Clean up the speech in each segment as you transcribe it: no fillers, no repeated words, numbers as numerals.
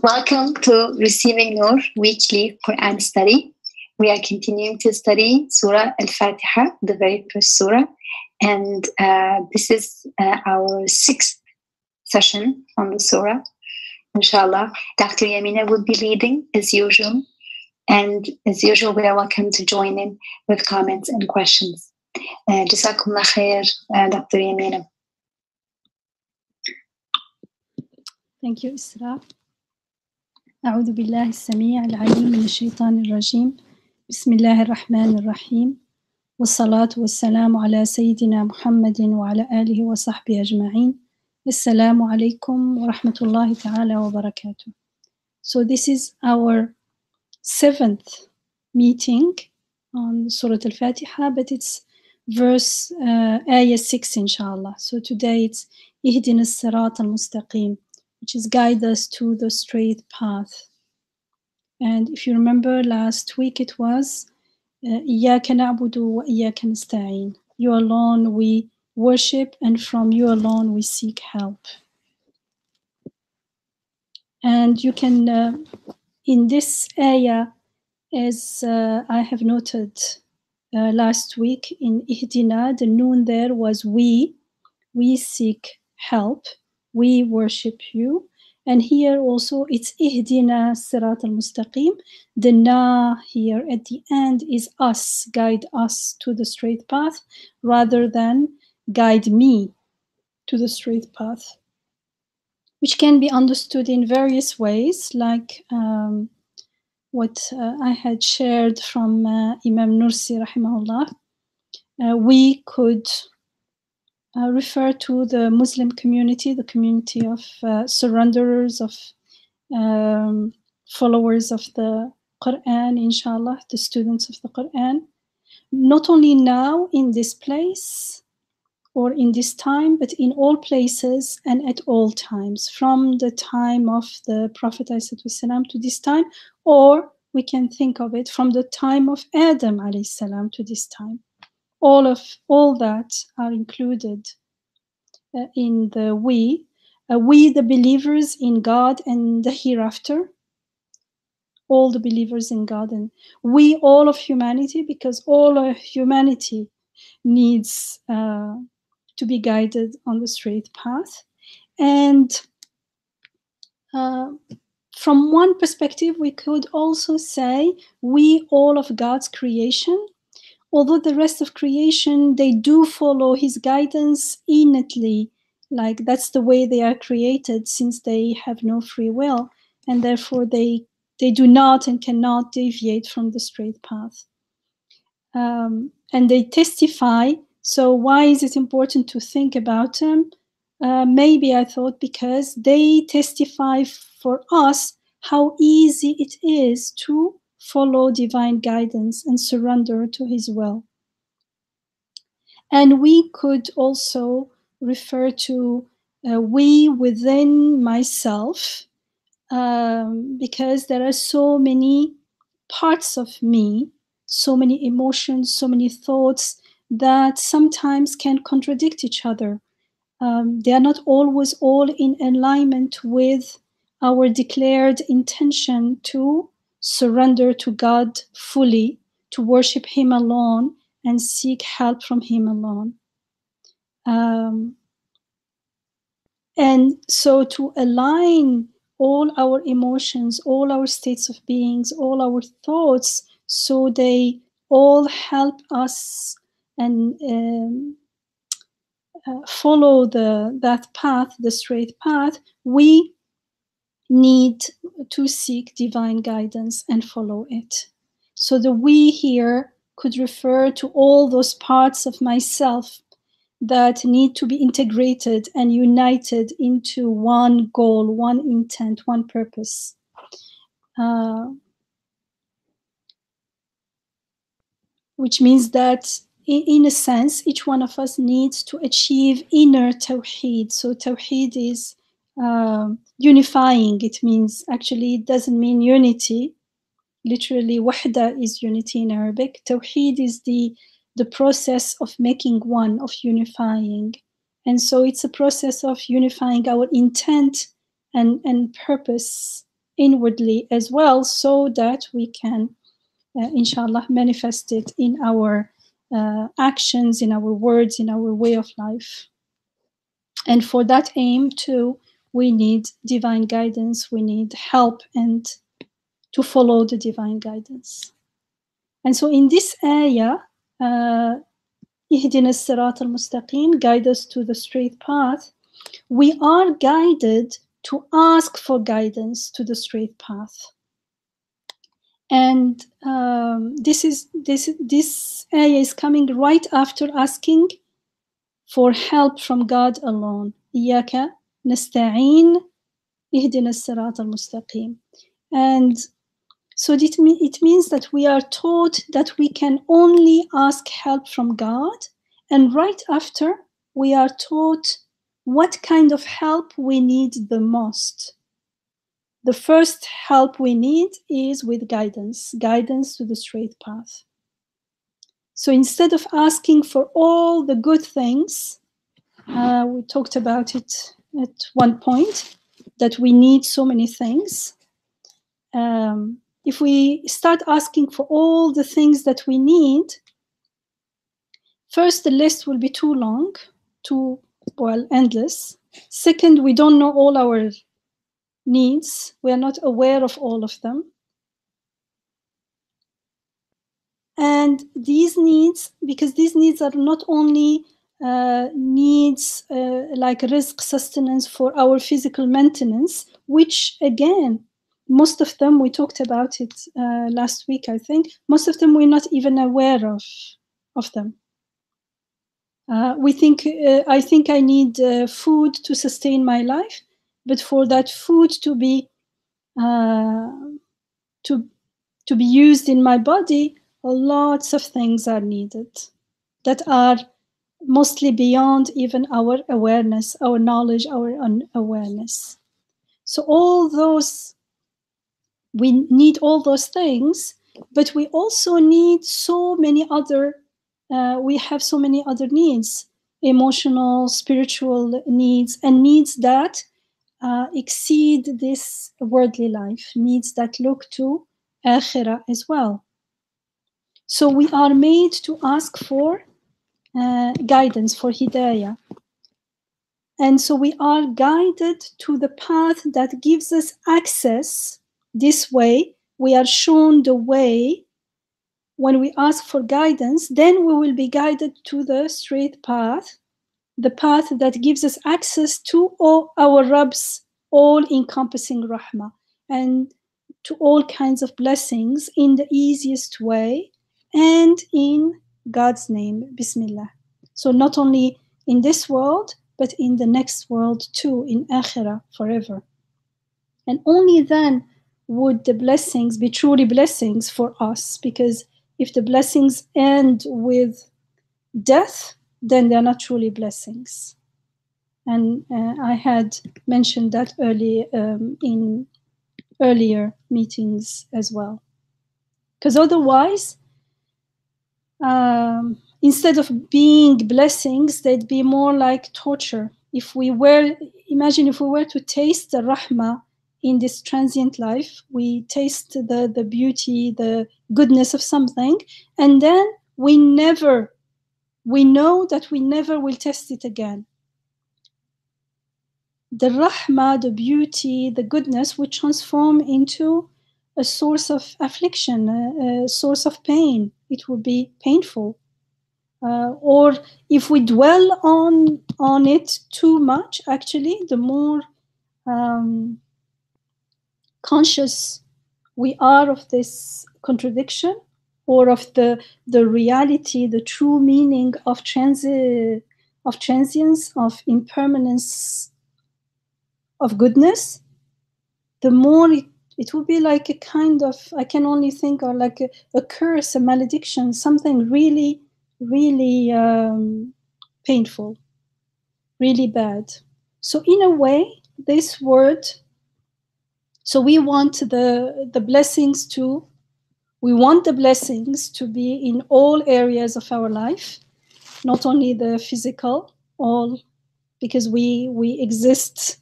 Welcome to Receiving Noor Weekly Quran Study. We are continuing to study Surah Al-Fatiha, the very first surah. And this is our sixth session on the surah. Inshallah, Dr. Yamina will be leading as usual. And as usual, we are welcome to join in with comments and questions. Jazakumullah khair, Dr. Yamina. Thank you, Isra. أعوذ بالله السميع العليم من الشيطان الرجيم. بسم الله الرحمن الرحيم. والصلاة والسلام على سيدنا محمد وعلى آله وصحبه أجمعين. السلام عليكم ورحمة الله تعالى وبركاته. So this is our seventh meeting on Surah Al-Fatiha, but it's verse ayah 6 inshallah. So today it's اهدنا الصراط المستقيم, which is guide us to the straight path. And if you remember last week it was إياك نعبد وإياك نستعين. You alone we worship and from you alone we seek help. And you can in this ayah, as I have noted last week in Ihdina, the noon there was we seek help, we worship you. And here also it's Ihdina Sirat al-mustaqeem. The na here at the end is us, guide us to the straight path, rather than guide me to the straight path, which can be understood in various ways, like what I had shared from Imam Nursi rahimahullah. We could refer to the Muslim community, the community of surrenderers, of followers of the Quran, inshallah, the students of the Quran, not only now in this place or in this time, but in all places and at all times, from the time of the Prophet ﷺ to this time, or we can think of it from the time of Adam ﷺ to this time. All that are included in the we the believers in God and the hereafter, all the believers in God, and we all of humanity, because all of humanity needs to be guided on the straight path. And from one perspective, we could also say we all of God's creation, although the rest of creation, they do follow his guidance innately, like that's the way they are created, since they have no free will, and therefore they do not and cannot deviate from the straight path. And they testify. So why is it important to think about them? Maybe I thought because they testify for us how easy it is to follow divine guidance and surrender to his will. And we could also refer to we within myself, because there are so many parts of me, so many emotions, so many thoughts that sometimes can contradict each other. They are not always all in alignment with our declared intention to surrender to God fully, to worship him alone and seek help from him alone. And so to align all our emotions, all our states of beings, all our thoughts, so they all help us and follow that path, the straight path, we need to seek divine guidance and follow it. So the we here could refer to all those parts of myself that need to be integrated and united into one goal, one intent, one purpose. Which means that in a sense, each one of us needs to achieve inner tawheed. So tawheed is unifying. It means, actually, it doesn't mean unity. Literally, wahda is unity in Arabic. Tawheed is the process of making one, of unifying. And so it's a process of unifying our intent and purpose inwardly as well, so that we can, inshallah, manifest it in our actions, in our words, in our way of life. And for that aim too, we need divine guidance, we need help and to follow the divine guidance. And so in this ayah, Ihdina Sirat al-mustaqeem, guide us to the straight path, we are guided to ask for guidance to the straight path. And this ayah is coming right after asking for help from God alone. Iyaka nasta'een, ihdina as-sirat al-mustaqeem. And so it means that we are taught that we can only ask help from God, and right after we are taught what kind of help we need the most. The first help we need is with guidance to the straight path. So instead of asking for all the good things, we talked about it at one point, that we need so many things. If we start asking for all the things that we need, first, the list will be too long, endless. Second, we don't know all our needs. We are not aware of all of them. And these needs, because these needs are not only needs like rizq, sustenance for our physical maintenance, which again, most of them, we talked about it last week, I think, most of them we're not even aware of them. We think, I think I need food to sustain my life, but for that food to be used in my body, lots of things are needed that are mostly beyond even our awareness, our knowledge, our awareness. So all those, we need all those things, but we also need so many other, we have so many other needs, emotional, spiritual needs, and needs that exceed this worldly life, needs that look to akhirah as well. So we are made to ask for guidance, for hidayah. And so we are guided to the path that gives us access. This way, we are shown the way. When we ask for guidance, then we will be guided to the straight path, the path that gives us access to all our Rabb's all-encompassing rahmah and to all kinds of blessings in the easiest way and in God's name, Bismillah. So not only in this world, but in the next world too, in Akhirah, forever. And only then would the blessings be truly blessings for us, because if the blessings end with death, then they're not truly blessings. And I had mentioned that in earlier meetings as well. Because otherwise, instead of being blessings, they'd be more like torture. Imagine if we were to taste the rahmah in this transient life, we taste the beauty, the goodness of something, and then we know that we never will taste it again. The rahmah, the beauty, the goodness would transform into a source of affliction, a source of pain. It would be painful. Or if we dwell on it too much, actually, the more conscious we are of this contradiction, or of the reality, the true meaning of transience, of impermanence, of goodness, the more it will be like a kind of, I can only think, or like a curse, a malediction, something really, really painful, really bad. So in a way, this word, so we want the blessings to, be in all areas of our life, not only the physical, all, because we exist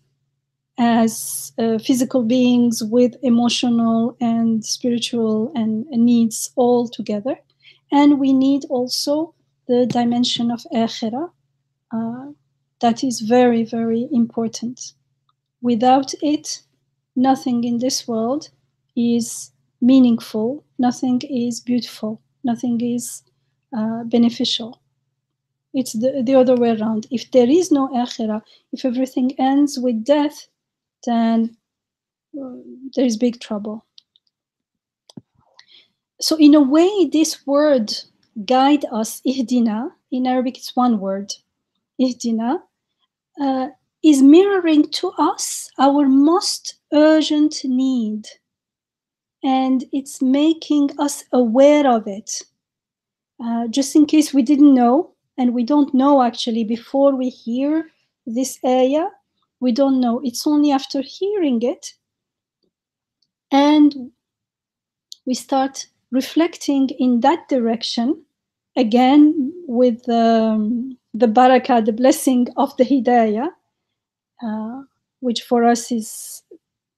as physical beings with emotional and spiritual and needs all together. And we need also the dimension of akhirah. That is very, very important. Without it, nothing in this world is meaningful, nothing is beautiful, nothing is beneficial. It's the other way around. If there is no akhirah, if everything ends with death, then there is big trouble. So in a way, this word guide us, ihdina, in Arabic it's one word, ihdina, is mirroring to us our most urgent need. And it's making us aware of it. Just in case we didn't know, and we don't know actually before we hear this ayah, we don't know. It's only after hearing it and we start reflecting in that direction, again with the barakah, the blessing of the hidayah, which for us is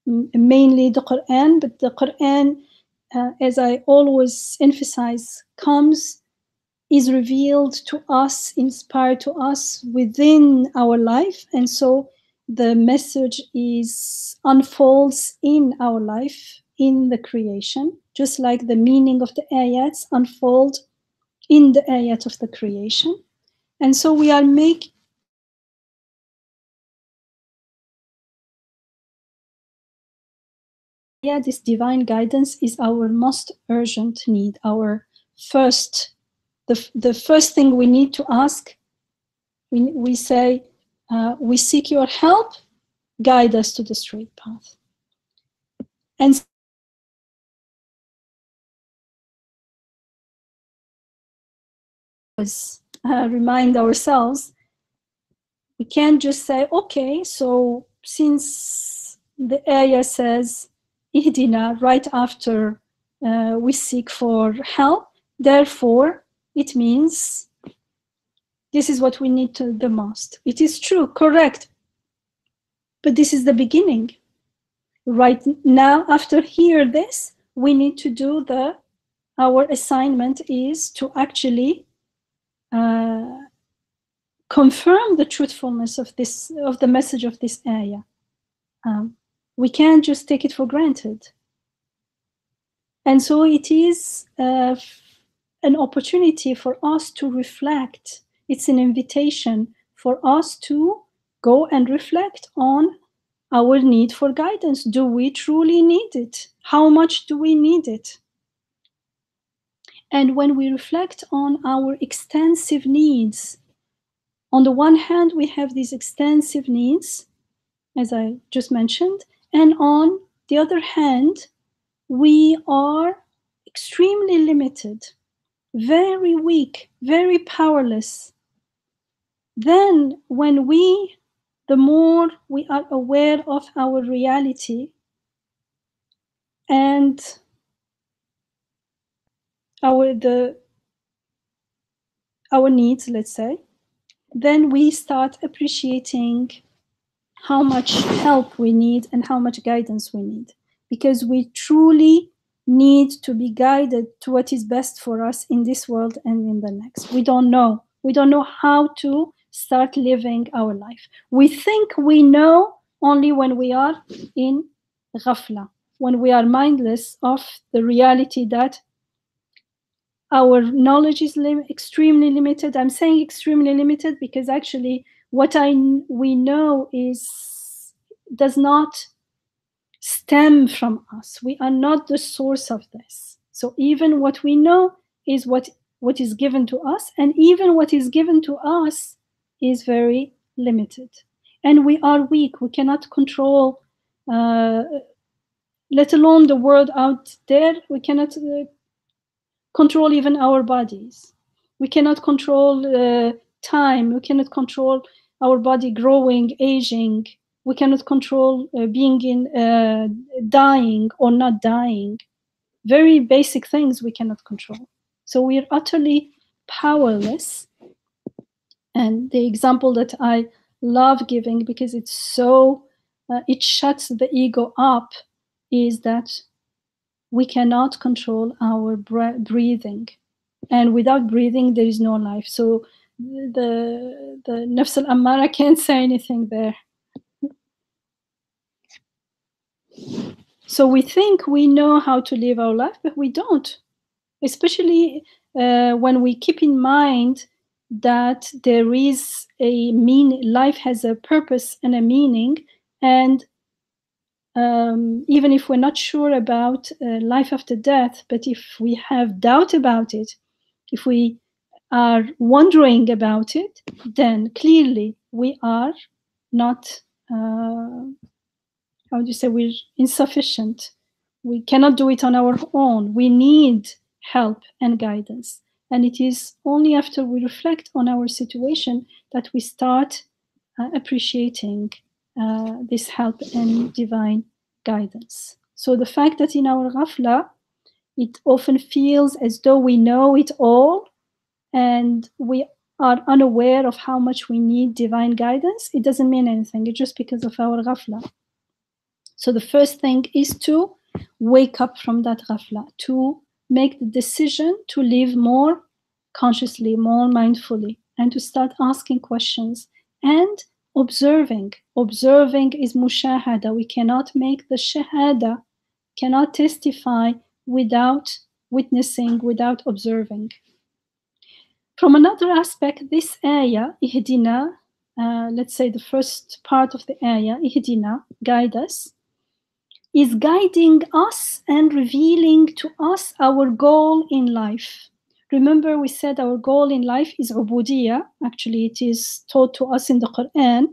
mainly the Quran, but the Quran, as I always emphasize, is revealed to us, inspired to us within our life, and so the message unfolds in our life, in the creation, just like the meaning of the ayats unfold in the ayat of the creation. And so we are making this divine guidance is our most urgent need, our first, the first thing we need to ask. We say, we seek your help, guide us to the straight path. And remind ourselves, we can't just say, okay, so since the ayah says ihdina right after we seek for help, therefore it means this is what we need the most. It is true, correct, but this is the beginning. Right now, after hear this, we need to do our assignment is to actually confirm the truthfulness of the message of this ayah. We can't just take it for granted. And so it is an opportunity for us to reflect. It's an invitation for us to go and reflect on our need for guidance. Do we truly need it? How much do we need it? And when we reflect on our extensive needs, on the one hand, we have these extensive needs, as I just mentioned, and on the other hand, we are extremely limited, very weak, very powerless. Then the more we are aware of our reality and our needs, let's say, then we start appreciating how much help we need and how much guidance we need, because we truly need to be guided to what is best for us in this world and in the next. We don't know how to start living our life. We think we know only when we are in ghafla, when we are mindless of the reality that our knowledge is extremely limited. I'm saying extremely limited because actually what we know does not stem from us. We are not the source of this. So even what we know is what is given to us, and even what is given to us is very limited. And we are weak. We cannot control, let alone the world out there. We cannot control even our bodies. We cannot control time. We cannot control our body growing, aging. We cannot control dying or not dying. Very basic things we cannot control. So we are utterly powerless. And the example that I love giving, because it's so it shuts the ego up is that we cannot control our breathing. And without breathing, there is no life. So the Nafs al-Ammara can't say anything there. So we think we know how to live our life, but we don't. Especially when we keep in mind that there is a life has a purpose and a meaning, and even if we're not sure about life after death, but if we have doubt about it, if we are wondering about it, then clearly we are not, how do you say, we're insufficient. We cannot do it on our own. We need help and guidance. And it is only after we reflect on our situation that we start appreciating this help and divine guidance. So the fact that in our ghafla, it often feels as though we know it all and we are unaware of how much we need divine guidance, it doesn't mean anything. It's just because of our ghafla. So the first thing is to wake up from that ghafla, to make the decision to live more consciously, more mindfully, and to start asking questions and observing. Observing is mushahada. We cannot make the shahada, cannot testify without witnessing, without observing. From another aspect, this ayah, ihdina, let's say the first part of the ayah, ihdina, guide us, is guiding us and revealing to us our goal in life. Remember, we said our goal in life is ubudiyah. Actually, it is taught to us in the Quran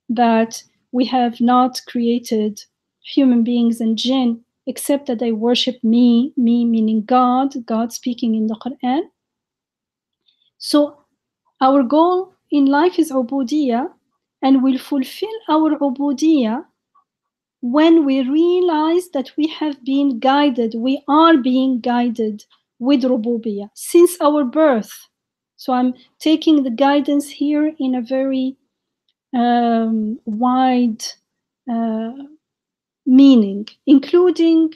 that we have not created human beings and jinn except that they worship me meaning God speaking in the Quran. So our goal in life is ubudiyah, and we'll fulfill our ubudiyah when we realize that we have been guided, we are being guided with rububiyah since our birth. So I'm taking the guidance here in a very wide meaning, including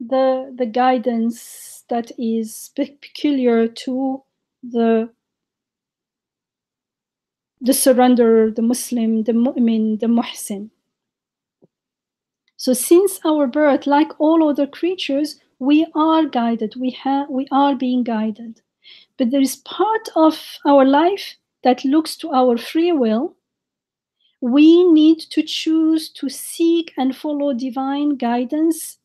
the guidance that is peculiar to the surrender, the Muslim, the mu'min, the muhsin. So since our birth, like all other creatures, we are guided, we are being guided. But there is part of our life that looks to our free will. We need to choose to seek and follow divine guidance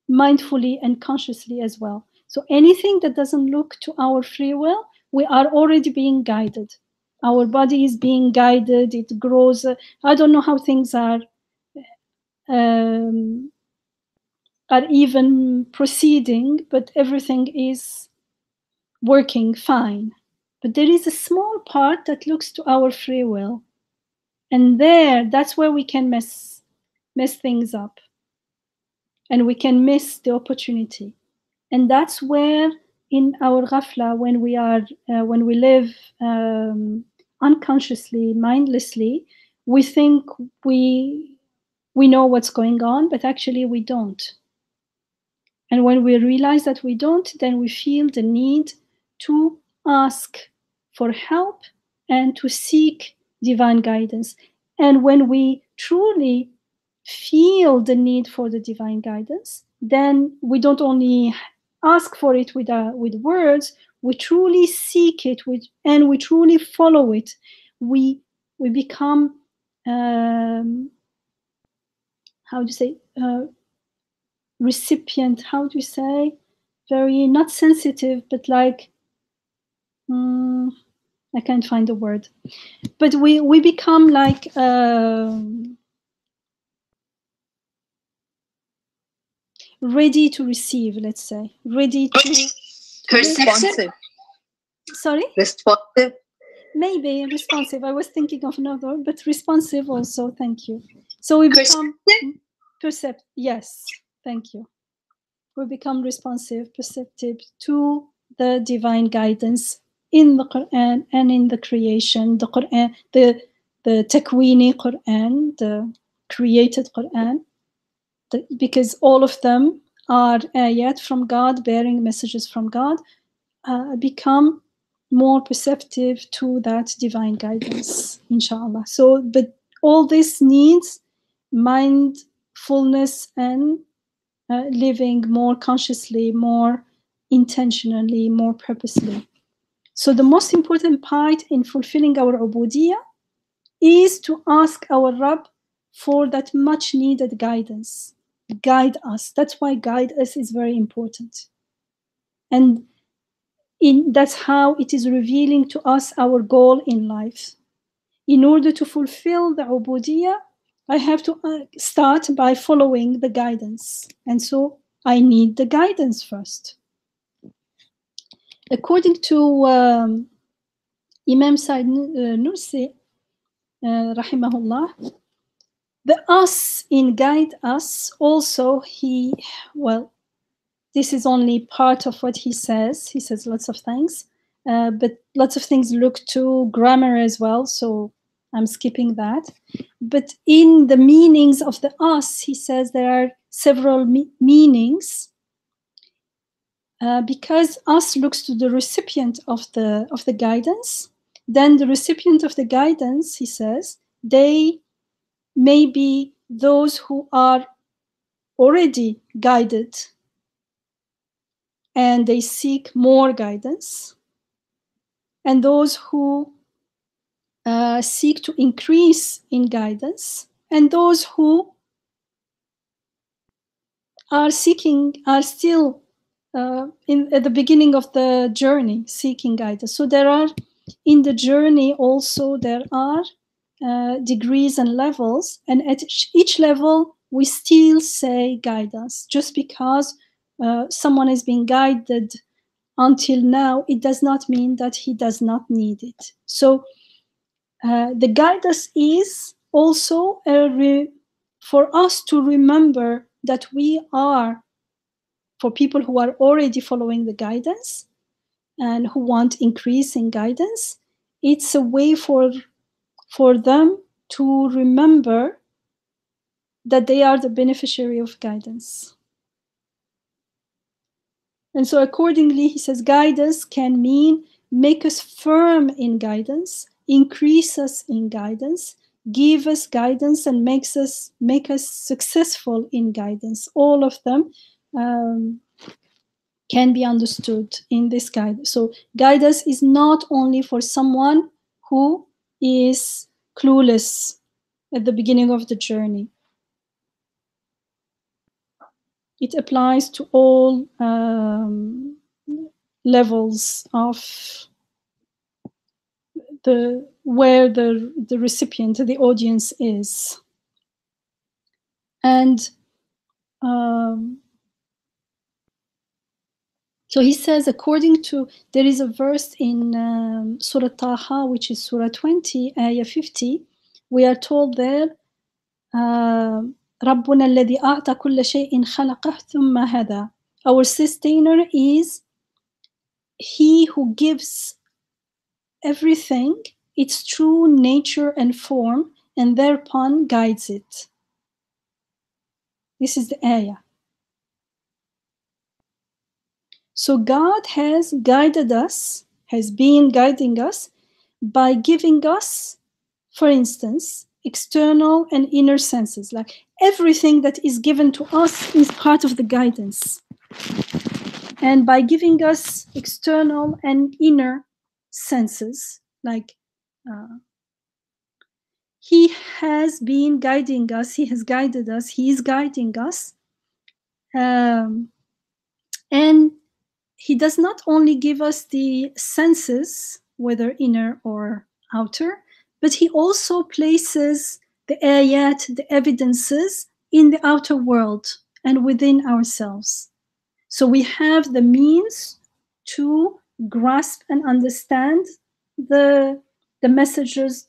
mindfully and consciously as well. So anything that doesn't look to our free will, we are already being guided. Our body is being guided, it grows. I don't know how things are even proceeding, but everything is working fine. But there is a small part that looks to our free will. And that's where we can mess things up. And we can miss the opportunity. And that's where in our ghafla, when we live unconsciously, mindlessly, we think we know what's going on, but actually we don't. And when we realize that we don't, then we feel the need to ask for help and to seek divine guidance. And when we truly feel the need for the divine guidance, then we don't only ask for it with words, we truly seek it and we truly follow it. We become, how do you say, recipient, how do you say, very not sensitive, but like I can't find the word, but we become like ready to receive, let's say, ready to responsive. Sorry, responsive, maybe responsive. I was thinking of another, but responsive also. Thank you. So we become perceptive. Yes, thank you. We become responsive, perceptive to the divine guidance in the Quran and in the creation, the Quran, the Takwini Quran, created Quran, because all of them are ayat from God, bearing messages from God, become more perceptive to that divine guidance, inshallah. So, but all this needs mindfulness and living more consciously, more intentionally, more purposely. So the most important part in fulfilling our ubudiyah is to ask our Rabb for that much needed guidance. Guide us. That's why guide us is very important. And that's how it is revealing to us our goal in life. In order to fulfill the ubudiyah, I have to start by following the guidance. And so I need the guidance first. According to Imam Said Nursi, rahimahullah, the us in guide us also, this is only part of what he says. He says lots of things, but lots of things look to grammar as well, so I'm skipping that. But in the meanings of the us, he says there are several meanings, because us looks to the recipient of the guidance. Then the recipient of the guidance, he says, they may be those who are already guided and they seek more guidance, and those who seek to increase in guidance, and those who are still at the beginning of the journey, seeking guidance. So there are, in the journey also, there are degrees and levels, and at each level we still say guidance. Just because someone is being guided until now, it does not mean that he does not need it. So the guidance is also for us to remember that we are, for people who are already following the guidance and who want increase in guidance, it's a way for them to remember that they are the beneficiary of guidance. And so accordingly, he says, guidance can mean make us firm in guidance, increase us in guidance, give us guidance, and make us successful in guidance. All of them can be understood in this guidance. So guidance is not only for someone who is clueless at the beginning of the journey. It applies to all levels of where the recipient, the audience is. And so he says, there is a verse in Surah Taha, which is Surah 20, Ayah 50. We are told there, رَبُّنَا الَّذِي أَعْطَى كُلَّ شَيْءٍ خَلَقَهُ ثُمَّ هَدَى. Our sustainer is he who gives everything its true nature and form, and thereupon guides it. This is the ayah. So God has guided us, has been guiding us by giving us, for instance, external and inner senses. Like everything that is given to us is part of the guidance. And by giving us external and inner senses, like he has been guiding us, he has guided us, he is guiding us. And he does not only give us the senses, whether inner or outer, but he also places the ayat, the evidences, in the outer world and within ourselves. So we have the means to grasp and understand the messages,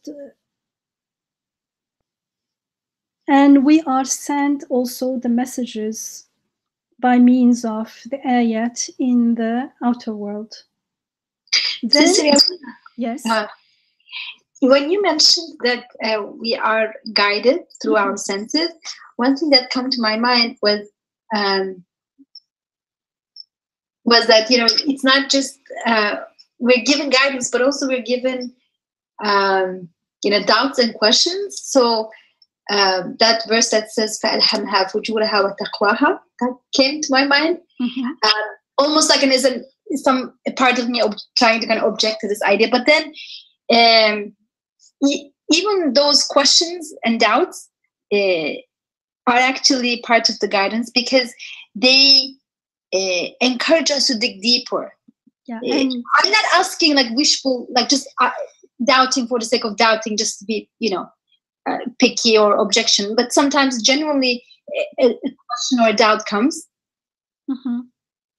and we are sent also the messages by means of the ayat in the outer world. Then, yes. when you mentioned that we are guided through our senses, one thing that came to my mind was that, you know, it's not just we're given guidance, but also we're given you know, doubts and questions. So that verse that says فَأَلْهَمْهَا فُجُورَهَا وَتَقْوَاهَا, that came to my mind. Almost like some part of me trying to kind of object to this idea, but then even those questions and doubts are actually part of the guidance, because they encourage us to dig deeper. Yeah, I'm not asking like wishful, like just doubting for the sake of doubting, just to be, you know, picky or objection, but sometimes genuinely a question or a doubt comes.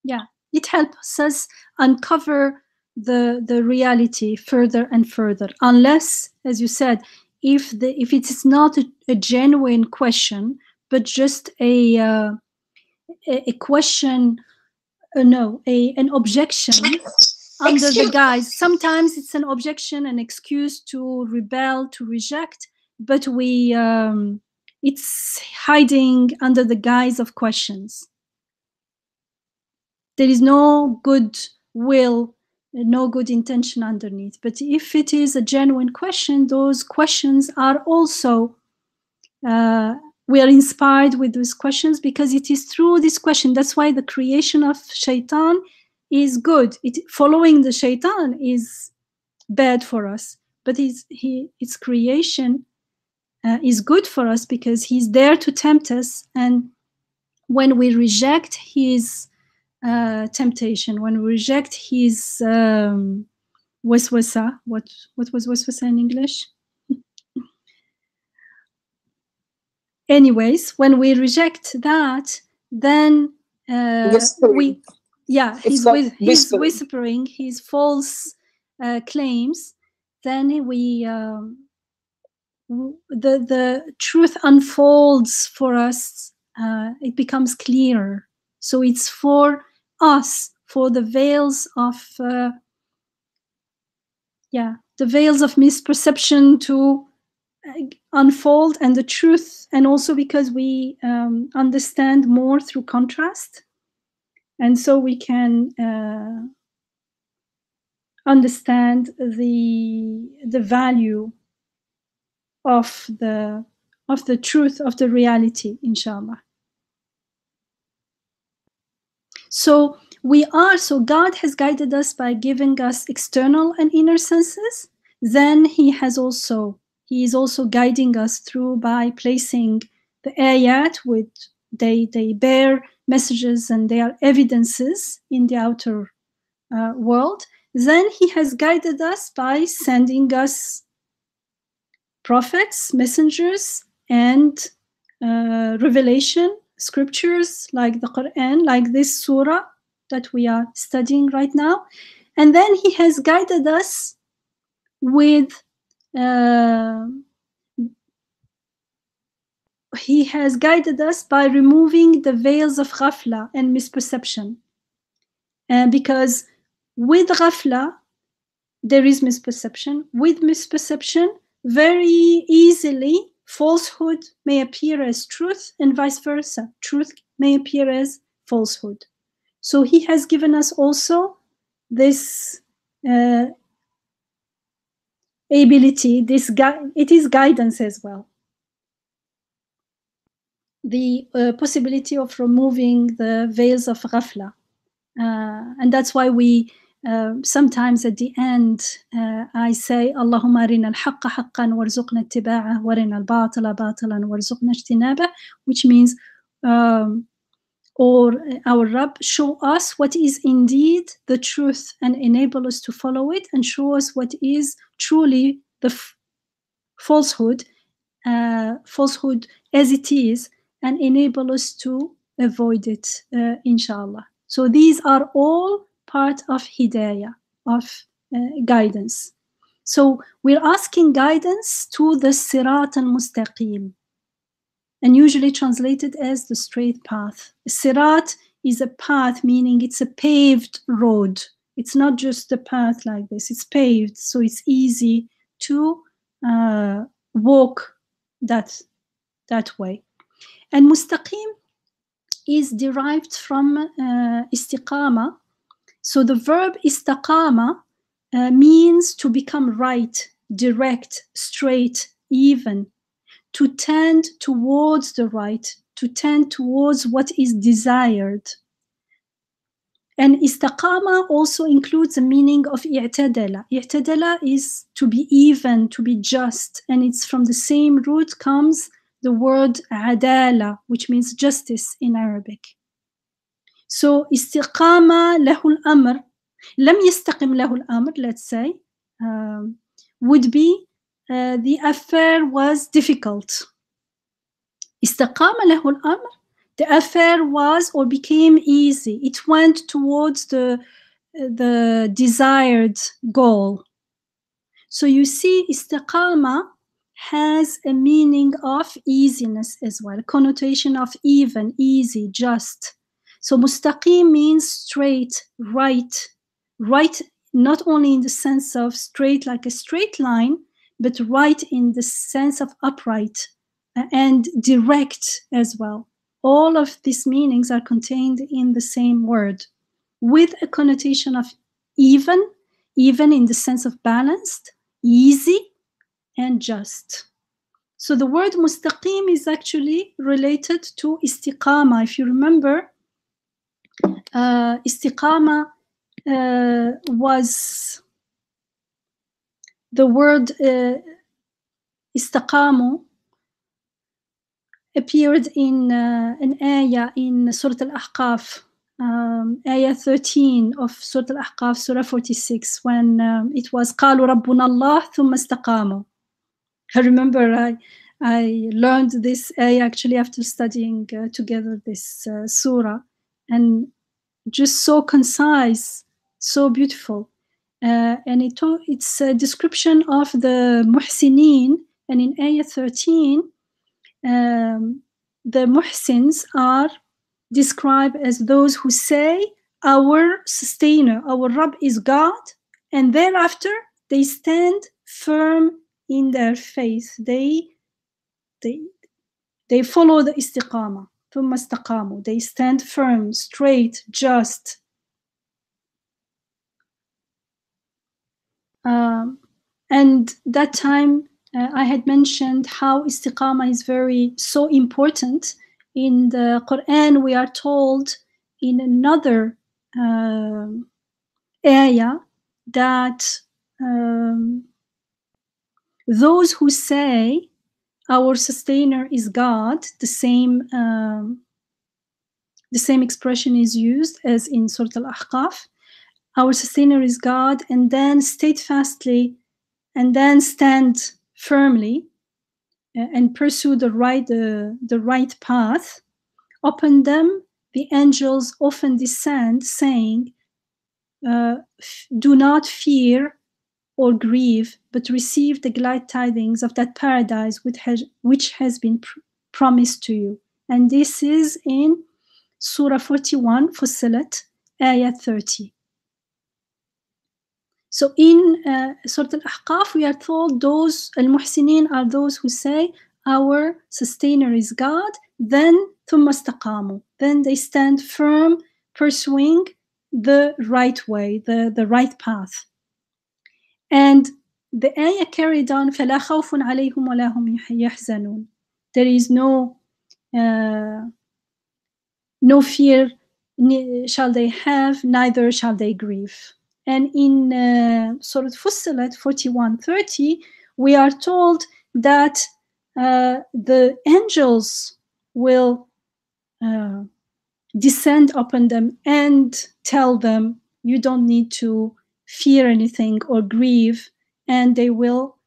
Yeah, it helps us uncover the reality further and further, unless, as you said, if it is not a genuine question, but just a question, an objection under the guise. Sometimes it's an objection, an excuse to rebel, to reject, but it's hiding under the guise of questions. There is no good will, no good intention underneath. But if it is a genuine question, those questions are also, we are inspired with those questions, because it is through this question. That's why the creation of shaitan is good. Following the shaitan is bad for us, but its creation is good for us, because he's there to tempt us. And when we reject his temptation, when we reject his waswasa, what was waswasa in English? Anyways, when we reject that, then he's whispering his false claims. Then the truth unfolds for us. It becomes clearer. So it's for us, for the veils of the veils of misperception to unfold, and the truth, and also because we understand more through contrast, and so we can understand the value of the truth, of the reality, inshallah. So God has guided us by giving us external and inner senses. Then he is also guiding us through by placing the ayat, which they bear messages and they are evidences in the outer world. Then he has guided us by sending us prophets, messengers, and revelation, scriptures like the Quran, like this surah that we are studying right now. And then he has guided us with he has guided us by removing the veils of ghafla and misperception. Because with ghafla, there is misperception. With misperception, very easily, falsehood may appear as truth, and vice versa. Truth may appear as falsehood. So he has given us also this ability, it is guidance as well. The possibility of removing the veils of ghafla. And that's why we sometimes at the end I say Allahumma arina al-haqqa haqqan warzuqna ittiba'ah warina al-batila batilan warzuqna ijtinabah, which means or our Rabb, show us what is indeed the truth and enable us to follow it, and show us what is truly the falsehood as it is, and enable us to avoid it, inshallah. So these are all part of hidayah, of guidance. So we're asking guidance to the Sirat al-mustaqeem, and usually translated as the straight path. Sirat is a path, meaning it's a paved road. It's not just a path like this, it's paved, so it's easy to walk that way. And mustaqim is derived from istiqama. So the verb istaqama means to become right, direct, straight, even, to tend towards the right, to tend towards what is desired. And istaqama also includes the meaning of i'tadala. I'tadala is to be even, to be just, and it's from the same root comes the word adala, which means justice in Arabic. So istiqama lahu al-amr, lam yastaqim lahu al-amr, let's say, would be the affair was difficult. Istaqama lahu al-amr, the affair was or became easy. It went towards the desired goal. So you see, istiqama has a meaning of easiness as well, a connotation of even, easy, just. So mustaqim means straight, right, right, not only in the sense of straight like a straight line, but right in the sense of upright and direct as well. All of these meanings are contained in the same word, with a connotation of even in the sense of balanced, easy, and just. So the word mustaqim is actually related to istiqama. If you remember, istiqama was the word istaqamu appeared in an ayah in Surah Al-Ahqaf, ayah 13 of Surah Al-Ahqaf, Surah 46, when it was قالوا ربنا الله ثم استقاموا. I remember I learned this ayah actually after studying together this surah, and just so concise, so beautiful. And it's a description of the muhsinin, and in ayah 13, the muhsins are described as those who say, our sustainer, our Rabb is God, and thereafter they stand firm in their faith. They follow the istiqama. ثم استقاموا. They stand firm, straight, just. And that time I had mentioned how istiqama is so important. In the Quran, we are told in another ayah that those who say our sustainer is God, the same expression is used as in Surah Al-Ahqaf. Our sustainer is God, and then steadfastly, and then stand firmly and pursue the right path. Upon them, the angels often descend, saying, "Do not fear or grieve, but receive the glad tidings of that paradise which has been promised to you." And this is in Surah 41, Fussilat, ayah 30. So in Surah Al-Ahqaf, we are told those al-muhsinin are those who say, our sustainer is God, then ثم استقاموا. Then they stand firm, pursuing the right way, the right path. And the ayah carried on, فَلَا خَوْفٌ عَلَيْهِمْ وَلَا هُمْ يَحْزَنُونَ. There is no fear shall they have, neither shall they grieve. And in Surah Fussilat 41:30, we are told that the angels will descend upon them and tell them, you don't need to fear anything or grieve, and they will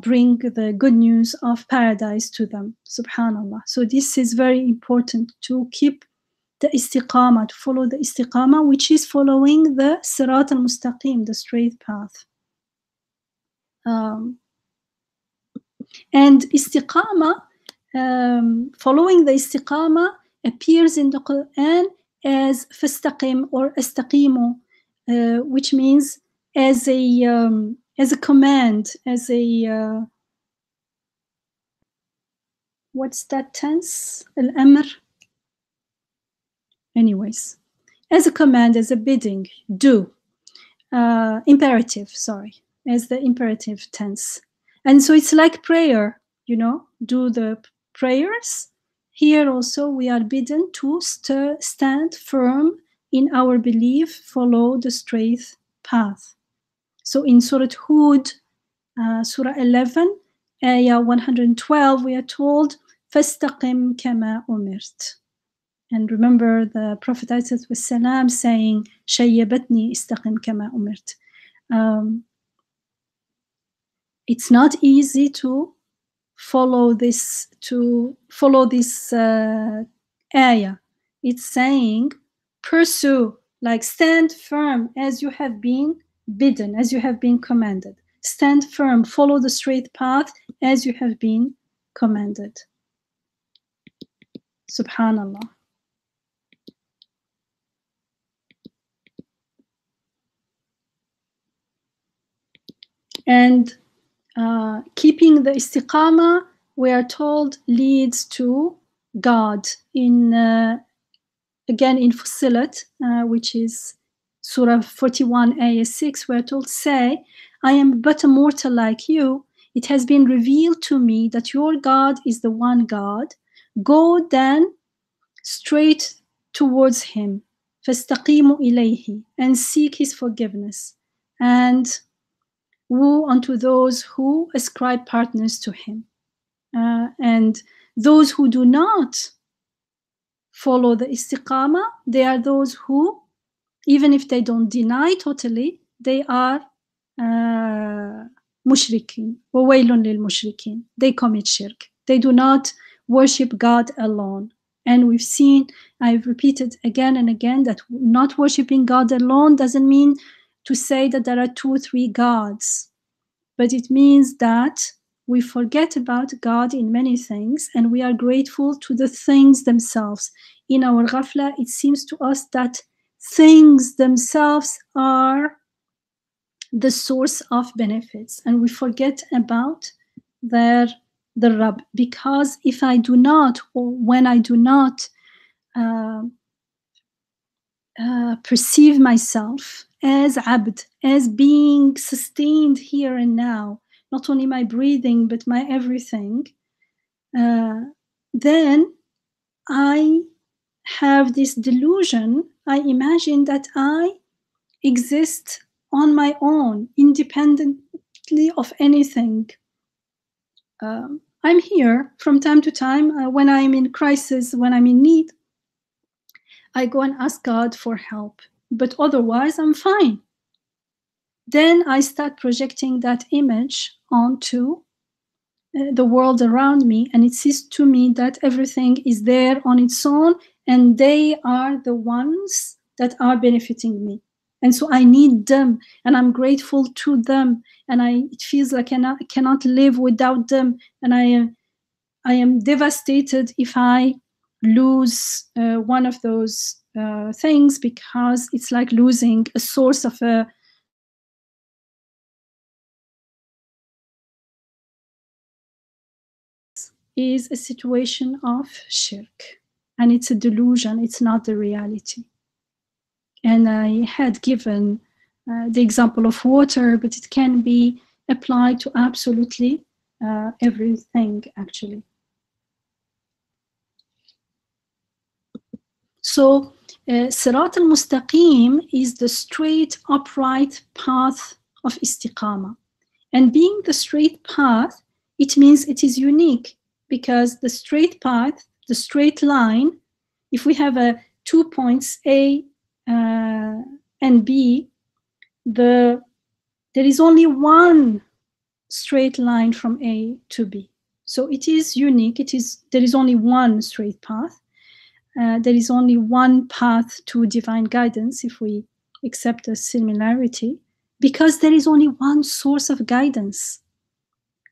bring the good news of paradise to them. Subhanallah. So this is very important, to keep the istiqama, to follow the istiqama, which is following the Sirat al-mustaqeem, the straight path. And istiqama, following the istiqama, appears in the Quran as fastaqim or astaqimu, which means as a as a command, as a what's that tense? Al-amr. Anyways, as a command, as a bidding, do. Imperative, sorry, as the imperative tense. And so it's like prayer, you know, do the prayers. Here also we are bidden to stand firm in our belief, follow the straight path. So in Surah Hud, Surah 11, Ayah 112, we are told, فَاسْتَقِمْ كَمَا أُمِرْتَ. And remember the Prophet ﷺ saying, شَيَّبَتْنِي اسْتَقِمْ كَمَا أُمِرْتَ. It's not easy to follow this ayah. It's saying, pursue, like stand firm as you have been bidden, as you have been commanded. Stand firm, follow the straight path as you have been commanded. Subhanallah. And keeping the istiqamah, we are told, leads to God. In again in Fussilat, which is Surah 41, Ayah 6, we are told, say, I am but a mortal like you. It has been revealed to me that your God is the one God. Go then straight towards him, فَاسْتَقِيمُوا إِلَيْهِ, and seek his forgiveness, and woe unto those who ascribe partners to him. And those who do not follow the istiqamah, they are those who, even if they don't deny totally, they are mushrikeen. وَوَيْلٌ لِلْمُشْرِكِينَ. They commit shirk. They do not worship God alone. And we've seen, I've repeated again and again, that not worshiping God alone doesn't mean to say that there are 2 or 3 gods, but it means that we forget about God in many things and we are grateful to the things themselves. In our ghafla, it seems to us that things themselves are the source of benefits, and we forget about the Rabb. Because if I do not, or when I do not perceive myself as abd, as being sustained here and now, not only my breathing but my everything, then I have this delusion. I imagine that I exist on my own, independently of anything. I'm here from time to time when I'm in crisis, when I'm in need. I go and ask God for help, but otherwise I'm fine. Then I start projecting that image onto the world around me, and it seems to me that everything is there on its own, and they are the ones that are benefiting me. And so I need them, and I'm grateful to them, and it feels like I cannot live without them, and I am devastated if I lose one of those things, because it's like losing a source of a is a situation of shirk, and it's a delusion, it's not the reality. And I had given the example of water, but it can be applied to absolutely everything, actually. So Sirat al-mustaqeem is the straight, upright path of istiqamah. And being the straight path, it means it is unique, because the straight path, the straight line, if we have 2 points, A and B, there is only one straight line from A to B. So it is unique. There is only one straight path. There is only one path to divine guidance, if we accept a similarity, because there is only one source of guidance.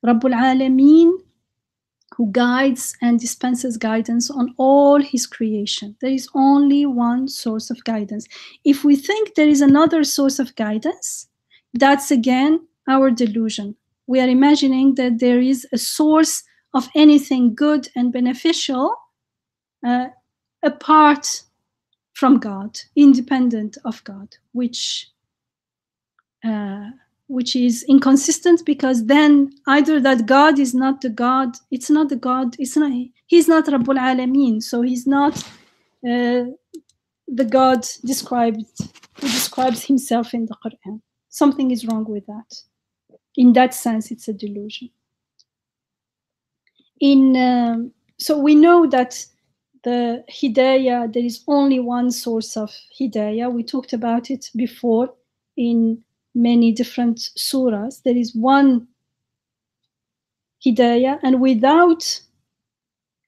Rabbul Alameen, who guides and dispenses guidance on all his creation. There is only one source of guidance. If we think there is another source of guidance, that's again our delusion. We are imagining that there is a source of anything good and beneficial apart from God, independent of God, which is inconsistent, because then either that God is not the God, he's not Rabbul Alameen, so he's not the God who describes himself in the Quran. Something is wrong with that. In that sense, it's a delusion. So we know that the Hidayah, there is only one source of Hidayah. We talked about it before in many different surahs. There is one Hidayah, and without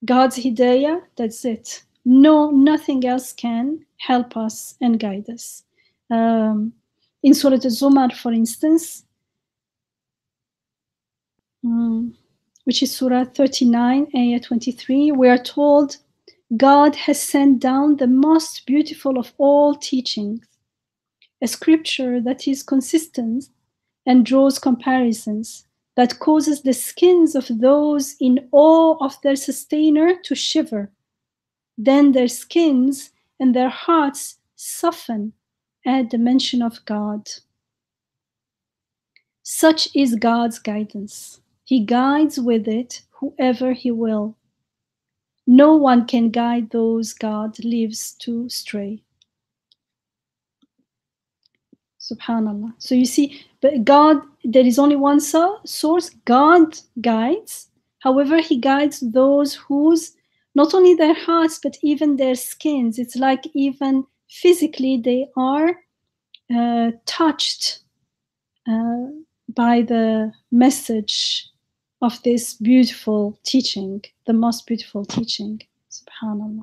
God's Hidayah, that's it. Nothing else can help us and guide us. In Surah Al-Zumar, for instance, which is Surah 39, Ayah 23, we are told, God has sent down the most beautiful of all teachings, a scripture that is consistent and draws comparisons, that causes the skins of those in awe of their sustainer to shiver. Then their skins and their hearts soften at the mention of God. Such is God's guidance. He guides with it whoever he will. No one can guide those God leaves to stray. Subhanallah. So you see, but God, there is only one source. God guides. However, he guides those whose, not only their hearts, but even their skins. It's like even physically they are touched by the message of this beautiful teaching, the most beautiful teaching. Subhanallah.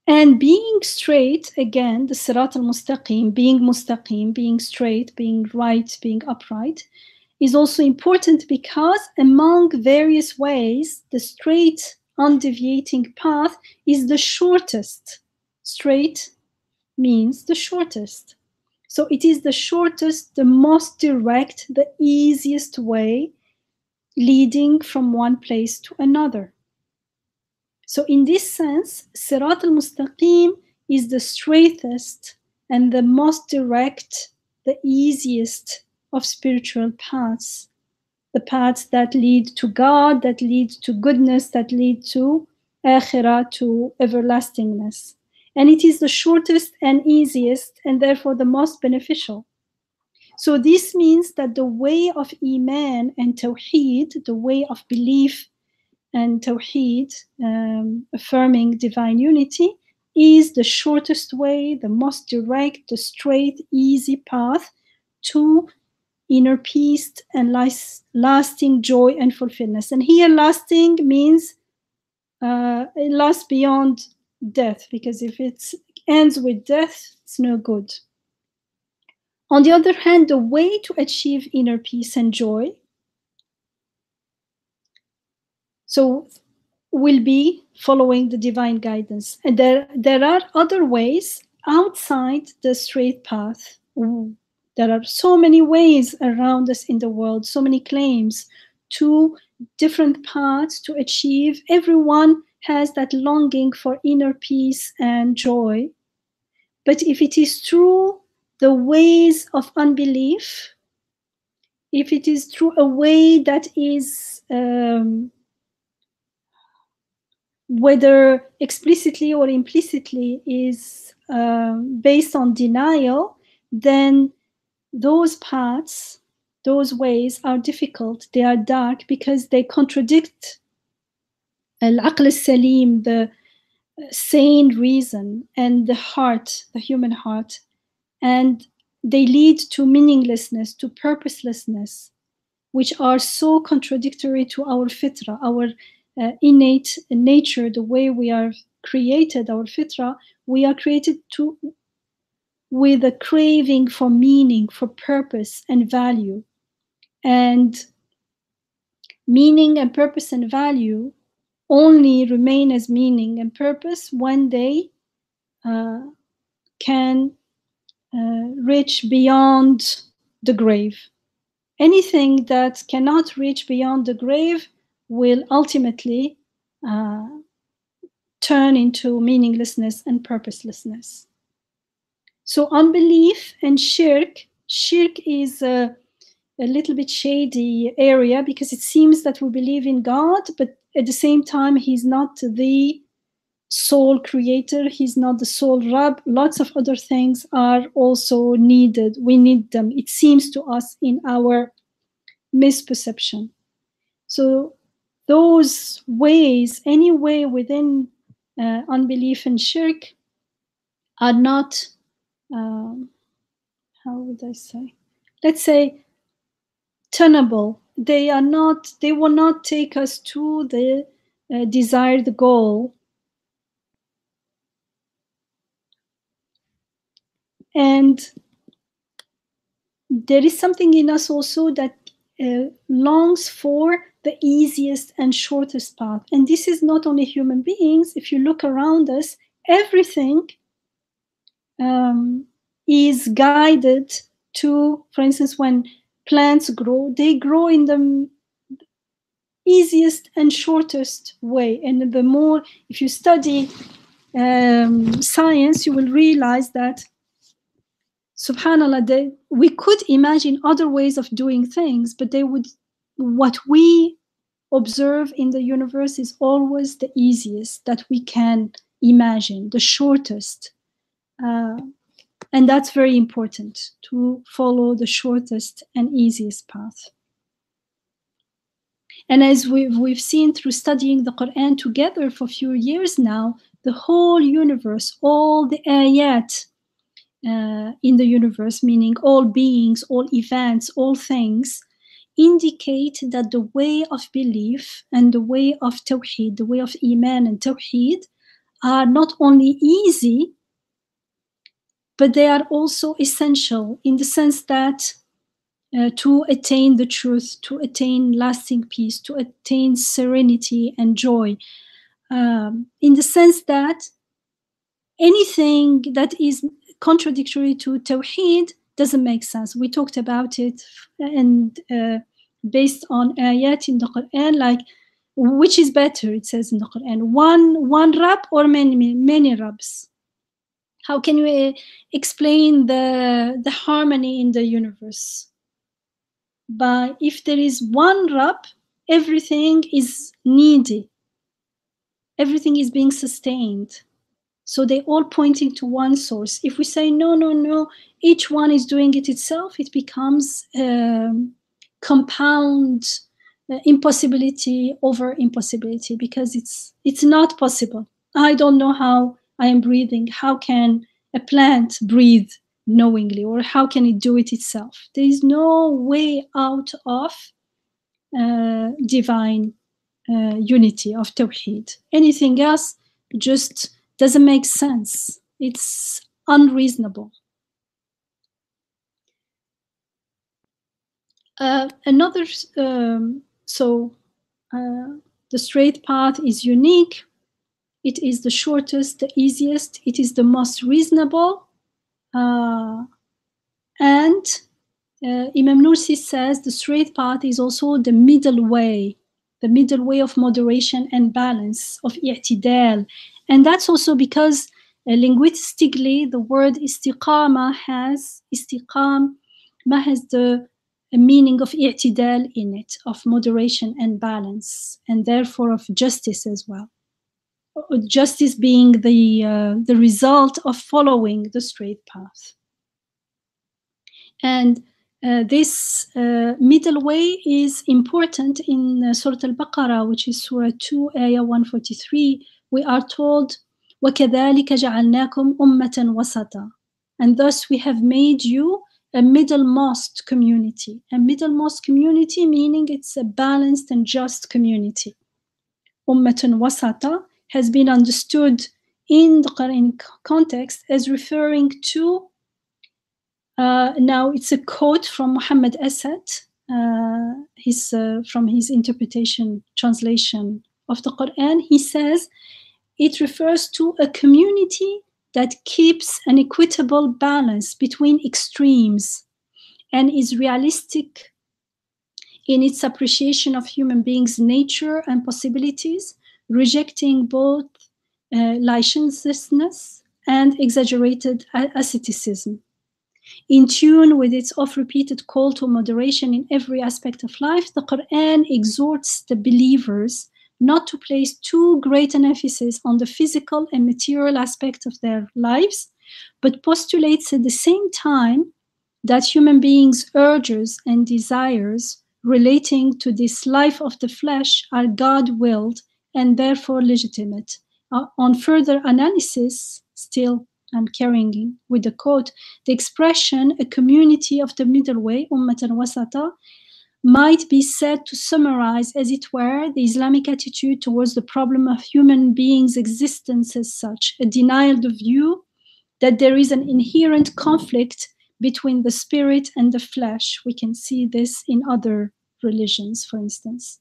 And being straight, again, the Sirat al-mustaqeem, being straight, being right, being upright, is also important because among various ways, the straight, undeviating path is the shortest. Straight means the shortest. So it is the shortest, the most direct, the easiest way leading from one place to another. So in this sense, Sirat al-Mustaqeem is the straightest and the most direct, the easiest of spiritual paths. The paths that lead to God, that lead to goodness, that lead to akhirah, to everlastingness. And it is the shortest and easiest, and therefore the most beneficial. So this means that the way of Iman and Tawheed, the way of belief and Tawheed, affirming divine unity, is the shortest way, the most direct, the straight, easy path to inner peace and lasting joy and fulfillment. And here lasting means it lasts beyond death, because if it ends with death, it's no good. On the other hand, the way to achieve inner peace and joy will be following the divine guidance. And there are other ways outside the straight path. There are so many ways around us in the world, so many claims to different paths to achieve. Everyone has that longing for inner peace and joy. But if it is through the ways of unbelief, if it is through a way that is whether explicitly or implicitly is based on denial, then those paths, those ways are difficult, they are dark, because they contradict al-aql al-salim, the sane reason, and the heart, the human heart, and they lead to meaninglessness, to purposelessness, which are so contradictory to our fitrah, our innate nature, the way we are created, our fitrah. We are created with a craving for meaning, for purpose and value. And meaning and purpose and value only remain as meaning and purpose when they can reach beyond the grave. Anything that cannot reach beyond the grave will ultimately turn into meaninglessness and purposelessness. So unbelief and shirk is a little bit shady area, because it seems that we believe in God, but at the same time, he's not the sole creator, he's not the sole Rabb. Lots of other things are also needed. We need them, it seems to us, in our misperception. So those ways, any way within unbelief and shirk, are not, how would I say? Let's say tenable. They will not take us to the desired goal. And there is something in us also that longs for the easiest and shortest path. And this is not only human beings. If you look around us, everything is guided to, for instance, when plants grow, they grow in the easiest and shortest way. And the more, if you study science, you will realize that, subhanallah, we could imagine other ways of doing things, but what we observe in the universe is always the easiest that we can imagine, the shortest. And that's very important, to follow the shortest and easiest path. And as we've seen through studying the Quran together for a few years now, the whole universe, all the ayat in the universe, meaning all beings, all events, all things, indicate that the way of belief and the way of tawheed, the way of iman and tawheed, are not only easy, but they are also essential, in the sense that to attain the truth, to attain lasting peace, to attain serenity and joy, in the sense that anything that is contradictory to Tawheed doesn't make sense. We talked about it, and based on ayat in the Quran, like, which is better, it says in the Quran, one Rabb or many Rabbs? How can we explain the harmony in the universe? But if there is one Rabb, everything is needy. Everything is being sustained. So they're all pointing to one source. If we say, no, each one is doing it itself, it becomes compound impossibility over impossibility, because it's not possible. I don't know how I am breathing. How can a plant breathe knowingly, or how can it do it itself? There is no way out of divine unity of Tawheed. Anything else just doesn't make sense. It's unreasonable. The straight path is unique. It is the shortest, the easiest. It is the most reasonable. And Imam Nursi says the straight path is also the middle way of moderation and balance, of i'tidal. And that's also because linguistically the word istiqama has the meaning of i'tidal in it, of moderation and balance, and therefore of justice as well. Justice being the result of following the straight path. And this middle way is important in Surah Al-Baqarah, which is Surah 2, Ayah 143. We are told, وَكَذَلِكَ جَعَلْنَاكُمْ أُمَّةً وَسَطًا. And thus we have made you a middlemost community. A middlemost community meaning it's a balanced and just community. Ummatan wasata has been understood in the Quran context as referring to, now it's a quote from Muhammad Asad, from his interpretation, translation of the Quran. He says, it refers to a community that keeps an equitable balance between extremes and is realistic in its appreciation of human beings' nature and possibilities, rejecting both licentiousness and exaggerated asceticism. In tune with its oft-repeated call to moderation in every aspect of life, the Quran exhorts the believers not to place too great an emphasis on the physical and material aspect of their lives, but postulates at the same time that human beings' urges and desires relating to this life of the flesh are God-willed and therefore legitimate. On further analysis, still I'm carrying with the quote, the expression a community of the middle way, ummatan wasata, might be said to summarize, as it were, the Islamic attitude towards the problem of human beings' existence as such, a denial of view that there is an inherent conflict between the spirit and the flesh. We can see this in other religions, for instance,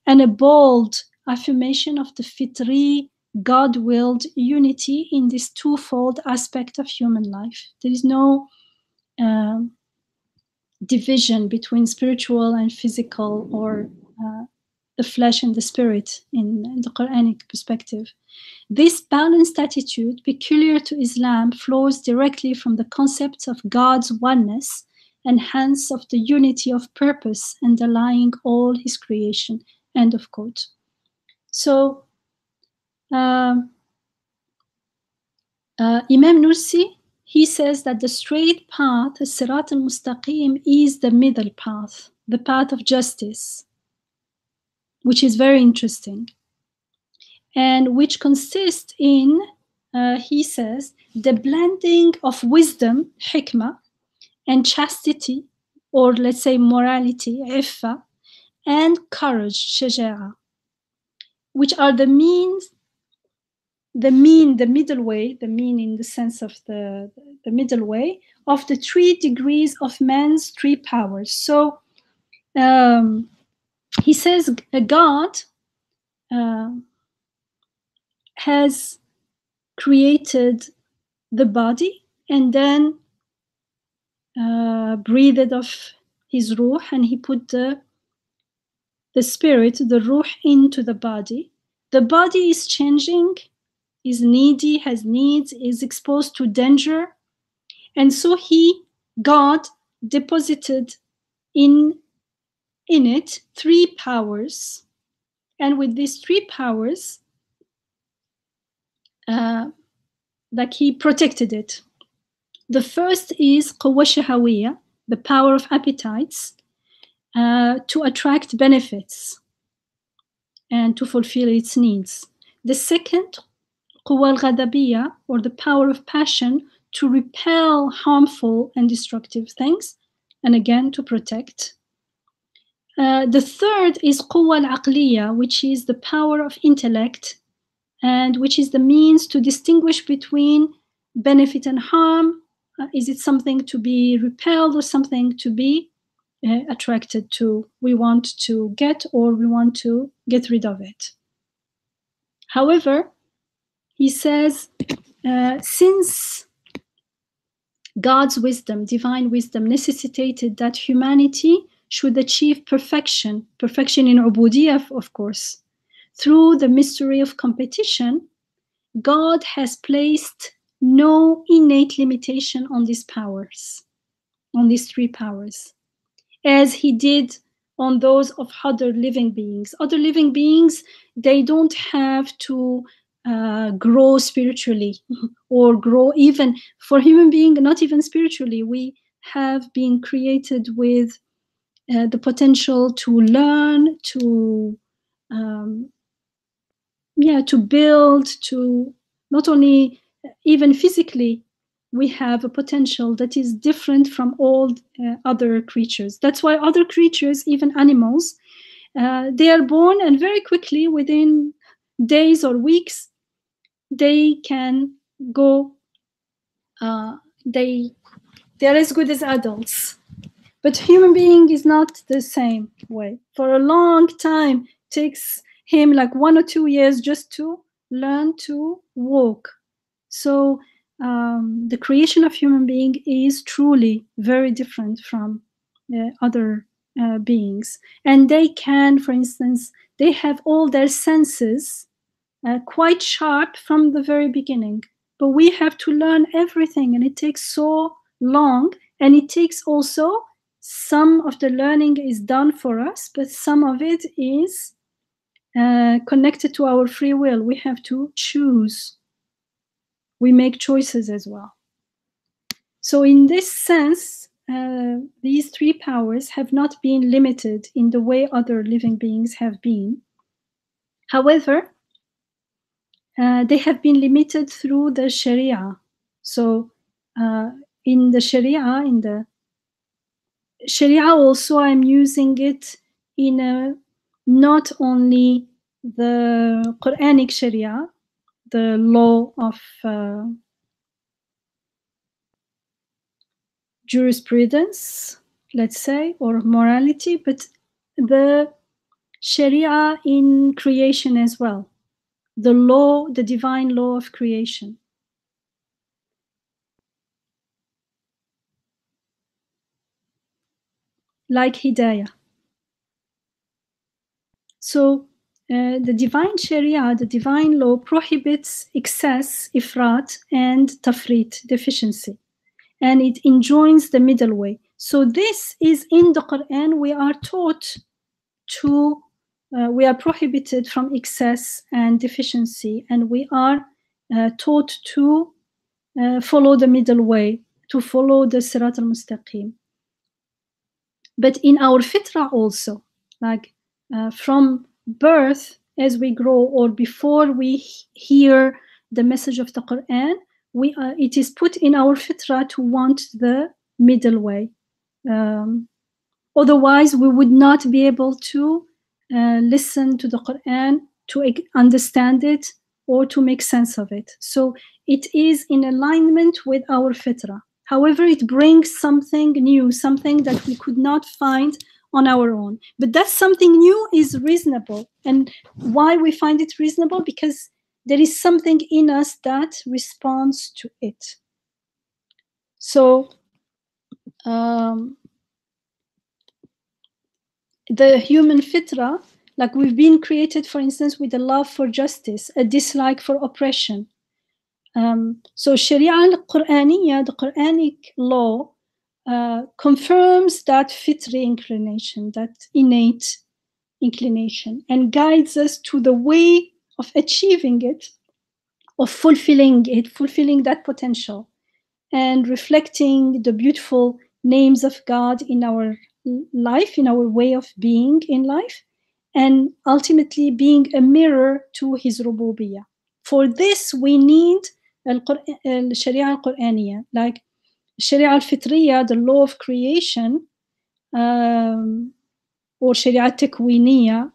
and a bold affirmation of the fitri, God-willed unity in this twofold aspect of human life. There is no division between spiritual and physical, or the flesh and the spirit in the Quranic perspective. This balanced attitude, peculiar to Islam, flows directly from the concepts of God's oneness and hence of the unity of purpose underlying all his creation. End of quote. So, Imam Nursi, he says that the straight path, the Sirat al-mustaqeem, is the middle path, the path of justice, which is very interesting, and which consists in, he says, the blending of wisdom, hikmah, and chastity, or let's say morality, iffa, and courage, shaja'a, which are the middle way, the mean in the sense of the middle way of the 3 degrees of man's 3 powers. So he says God has created the body and then breathed of his ruh, and he put the spirit, the ruh, into the body. The body is changing, is needy, has needs, is exposed to danger, and so God deposited in it 3 powers, and with these 3 powers, like he protected it. The first is quwwa shahawiyya, the power of appetites, to attract benefits and to fulfill its needs. The second, quwwa al-ghadabiyya, or the power of passion, to repel harmful and destructive things, and again to protect. The third is quwwa al-aqliyya, which is the power of intellect, and which is the means to distinguish between benefit and harm. Is it something to be repelled or something to be attracted to? We want to get, or we want to get rid of it. However, he says, since God's wisdom, divine wisdom, necessitated that humanity should achieve perfection in ubudiyah, of course, through the mystery of competition, God has placed no innate limitation on these powers, on these 3 powers, as he did on those of other living beings. Other living beings, they don't have to grow spiritually or grow even for human being, not even spiritually. We have been created with the potential to learn, to build, to not only even physically, we have a potential that is different from all other creatures. That's why other creatures, even animals, they are born and very quickly, within days or weeks, they can go, they're as good as adults. But human being is not the same way. For a long time, it takes him like 1 or 2 years just to learn to walk. So the creation of human being is truly very different from other beings. And they can, for instance, they have all their senses quite sharp from the very beginning. But we have to learn everything, and it takes so long. And it takes also, some of the learning is done for us, but some of it is connected to our free will. We have to choose. We make choices as well. So in this sense, these three powers have not been limited in the way other living beings have been. However, they have been limited through the Sharia. So in the Sharia also, I'm using it in not only the Quranic Sharia, the law of jurisprudence, let's say, or morality, but the Sharia in creation as well, the law, the divine law of creation. Like Hidayah. So the divine Sharia, the divine law, prohibits excess, ifrat, and tafrit, deficiency. And it enjoins the middle way. So this is in the Quran. We are taught to, we are prohibited from excess and deficiency, and we are taught to follow the middle way, to follow the Sirat al-mustaqeem. But in our fitrah also, like from birth, as we grow, or before we hear the message of the Quran, it is put in our fitrah to want the middle way. Otherwise, we would not be able to listen to the Quran, to understand it, or to make sense of it. So it is in alignment with our fitrah. However, it brings something new, something that we could not find on our own. But that something new is reasonable. And why we find it reasonable? Because there is something in us that responds to it. So the human fitrah, like we've been created, for instance, with a love for justice, a dislike for oppression. So Sharia al-Qur'aniyya, the Quranic law, confirms that fitri inclination, that innate inclination, and guides us to the way of achieving it, of fulfilling it, fulfilling that potential, and reflecting the beautiful names of God in our life, in our way of being in life, and ultimately being a mirror to His rububiyyah. For this, we need Sharia al-Qur'aniyya, like Sharia al-Fitriyya, the law of creation, or Sharia al-Takwiniyya,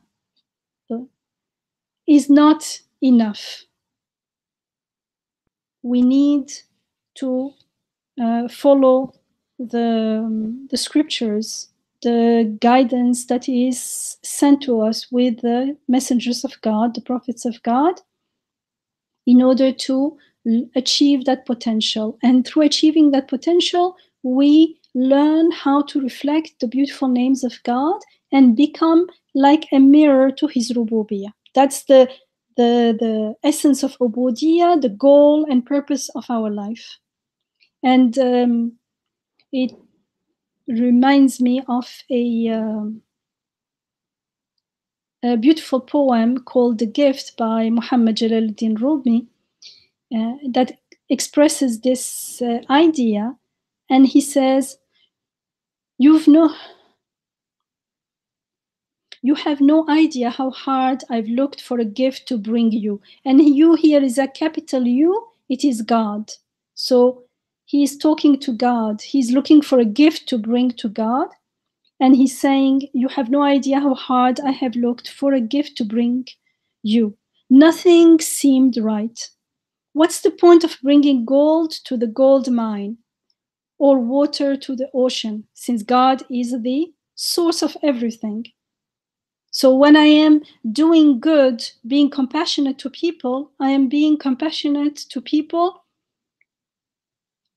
is not enough. We need to follow the scriptures, the guidance that is sent to us with the messengers of God, the prophets of God, in order to achieve that potential. And through achieving that potential, we learn how to reflect the beautiful names of God and become like a mirror to His rububiyyah. That's the essence of ubudiyyah, the goal and purpose of our life. And it reminds me of a beautiful poem called The Gift by Muhammad Jalaluddin Rumi that expresses this idea. And he says, you have no idea how hard I've looked for a gift to bring you. And you here is a capital U, it is God. So he is talking to God. He's looking for a gift to bring to God. And he's saying, you have no idea how hard I have looked for a gift to bring you. Nothing seemed right. What's the point of bringing gold to the gold mine or water to the ocean, since God is the source of everything? So when I am doing good, being compassionate to people, I am being compassionate to people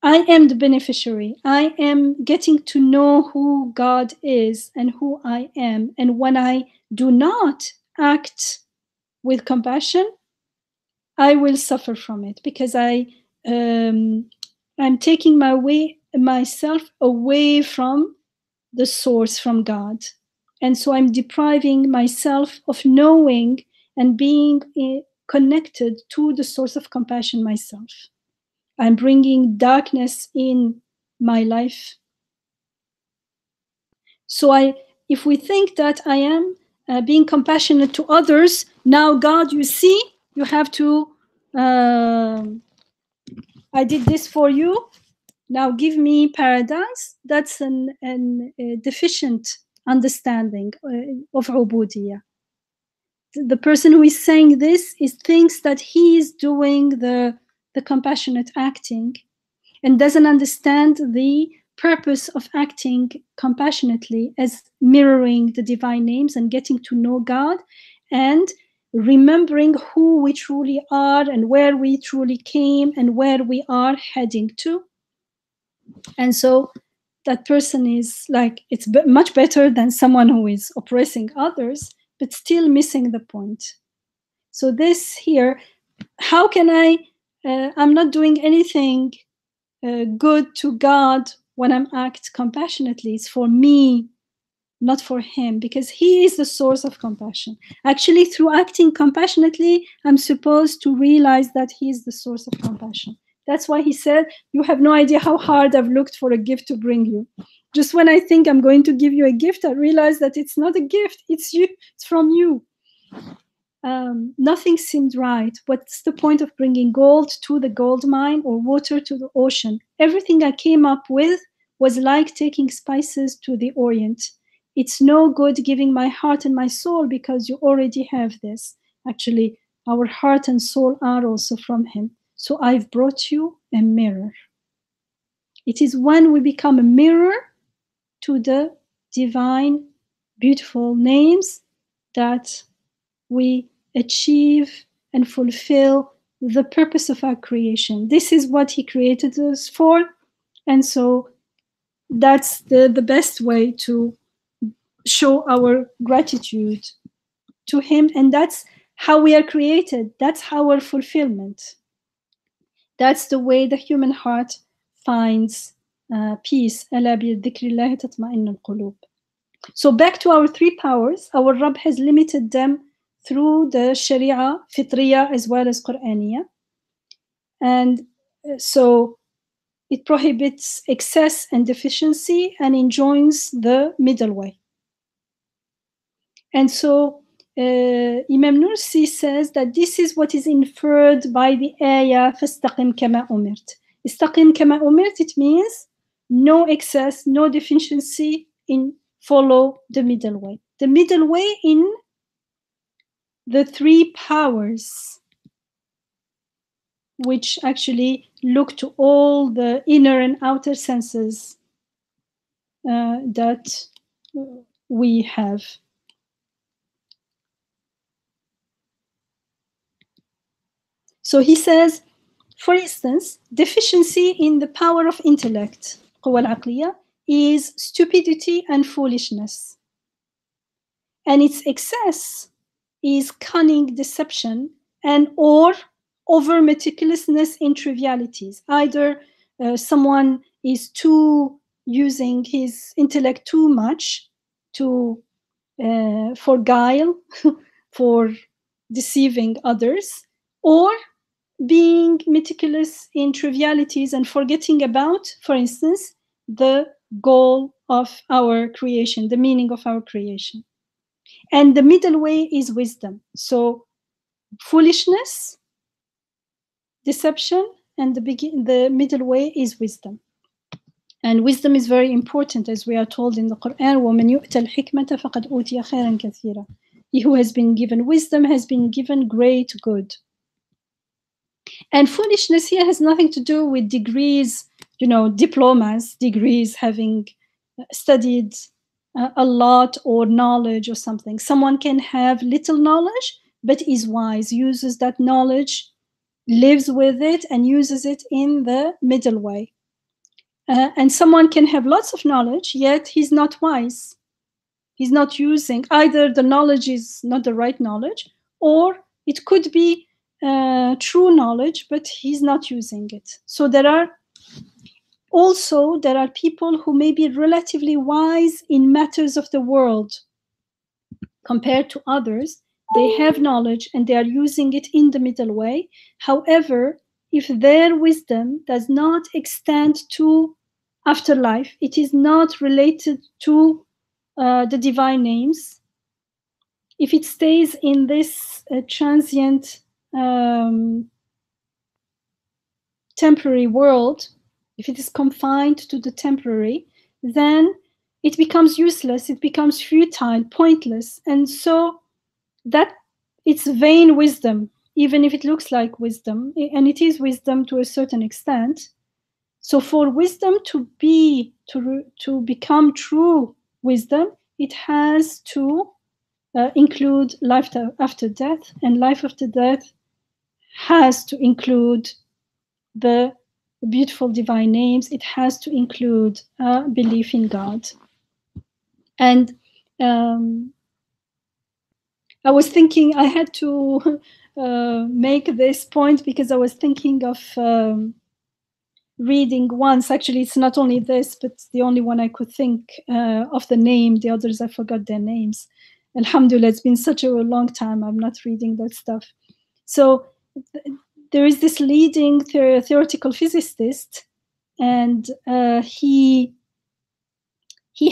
I am the beneficiary. I am getting to know who God is and who I am. And when I do not act with compassion, I will suffer from it, because I'm taking myself away from the source, from God. And so I'm depriving myself of knowing and being connected to the source of compassion myself. I'm bringing darkness in my life. So if we think that I am being compassionate to others, now God, you see, you have to, I did this for you, now give me paradise. That's a deficient understanding of ubudiyah. The person who is saying this thinks that he is doing the compassionate acting, and doesn't understand the purpose of acting compassionately as mirroring the divine names and getting to know God and remembering who we truly are and where we truly came and where we are heading to. And so that person is like, it's much better than someone who is oppressing others, but still missing the point. So this here, how can I'm not doing anything good to God when I'm act compassionately. It's for me, not for him, because he is the source of compassion. Actually, through acting compassionately, I'm supposed to realize that he is the source of compassion. That's why he said, you have no idea how hard I've looked for a gift to bring you. Just when I think I'm going to give you a gift, I realize that it's not a gift, it's you, it's from you. Nothing seemed right. What's the point of bringing gold to the gold mine or water to the ocean? Everything I came up with was like taking spices to the Orient. It's no good giving my heart and my soul because you already have this. Actually, our heart and soul are also from him. So I've brought you a mirror. It is when we become a mirror to the divine, beautiful names that we achieve and fulfill the purpose of our creation. This is what he created us for. And so that's the best way to show our gratitude to him. And that's how we are created. That's our fulfillment. That's the way the human heart finds peace. So back to our three powers, our Rabb has limited them through the Sharia, Fitriya, as well as Qur'aniya. And so it prohibits excess and deficiency and enjoins the middle way. And so Imam Nursi says that this is what is inferred by the ayah, فَاسْتَقِمْ كَمَا أُمِرْتَ. Istaqim kama umirt, it means no excess, no deficiency, in follow the middle way. The middle way in the three powers, which actually look to all the inner and outer senses that we have. So he says, for instance, deficiency in the power of intellect, قوة العقلية, is stupidity and foolishness. And its excess is cunning deception and or over meticulousness in trivialities. Either someone is too using his intellect too much to for guile, for deceiving others, or being meticulous in trivialities and forgetting about, for instance, the goal of our creation, the meaning of our creation. And the middle way is wisdom. So foolishness, deception, and the middle way is wisdom. And wisdom is very important, as we are told in the Quran, وَمَنْ يُؤْتَ الْحِكْمَةَ فَقَدْ أُوتِيَ خَيْرًا كَثِيرًا. He who has been given wisdom has been given great good. And foolishness here has nothing to do with degrees, diplomas, degrees, having studied a lot or knowledge or something. Someone can have little knowledge, but is wise, uses that knowledge, lives with it, and uses it in the middle way. And someone can have lots of knowledge, yet he's not wise. He's not using, either the knowledge is not the right knowledge, or it could be true knowledge, but he's not using it. So there are people who may be relatively wise in matters of the world compared to others. They have knowledge and they are using it in the middle way. However, if their wisdom does not extend to afterlife, it is not related to the divine names. If it stays in this transient, temporary world, if it is confined to the temporary, then it becomes useless, it becomes futile, pointless. And so that it's vain wisdom, even if it looks like wisdom, and it is wisdom to a certain extent. So for wisdom to become true wisdom, it has to include life after death, and life after death has to include the beautiful divine names. It has to include belief in God. And I was thinking, I had to make this point because I was thinking of reading once. Actually, it's not only this, but the only one I could think of the name. The others, I forgot their names. Alhamdulillah, it's been such a long time. I'm not reading that stuff. So there is this leading theoretical physicist, and he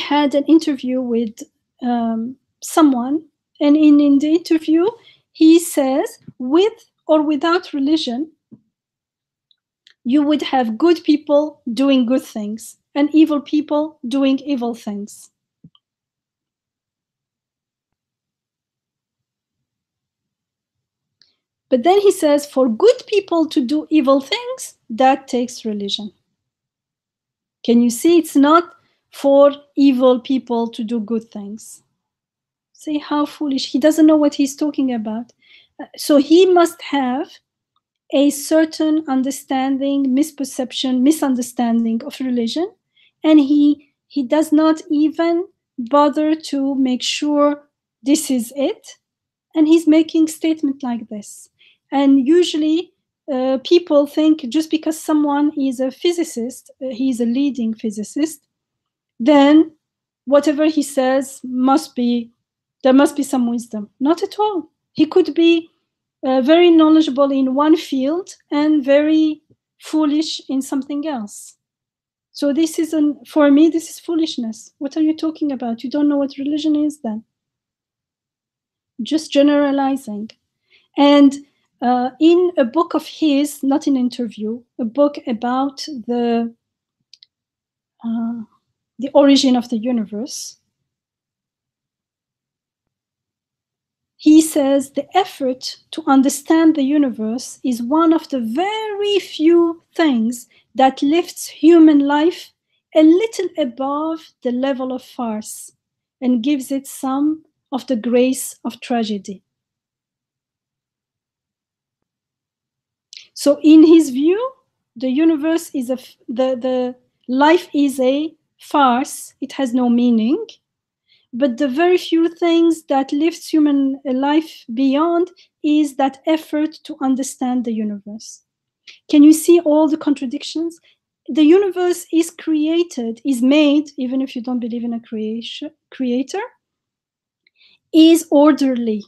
had an interview with someone, and in the interview he says, with or without religion, you would have good people doing good things and evil people doing evil things. But then he says, for good people to do evil things, that takes religion. Can you see? It's not for evil people to do good things. See how foolish. He doesn't know what he's talking about. So he must have a certain understanding, misunderstanding of religion, and he does not even bother to make sure this is it, and he's making statements like this. And usually people think just because someone is a physicist, he's a leading physicist, then whatever he says there must be some wisdom. Not at all. He could be very knowledgeable in one field and very foolish in something else. So this is, for me, this is foolishness. What are you talking about? You don't know what religion is then. Just generalizing. And in a book of his, not an interview, a book about the origin of the universe, he says the effort to understand the universe is one of the very few things that lifts human life a little above the level of farce and gives it some of the grace of tragedy. So in his view, the universe is the life is a farce. It has no meaning. But the very few things that lifts human life beyond is that effort to understand the universe. Can you see all the contradictions? The universe is created, is made, even if you don't believe in a creator, is orderly.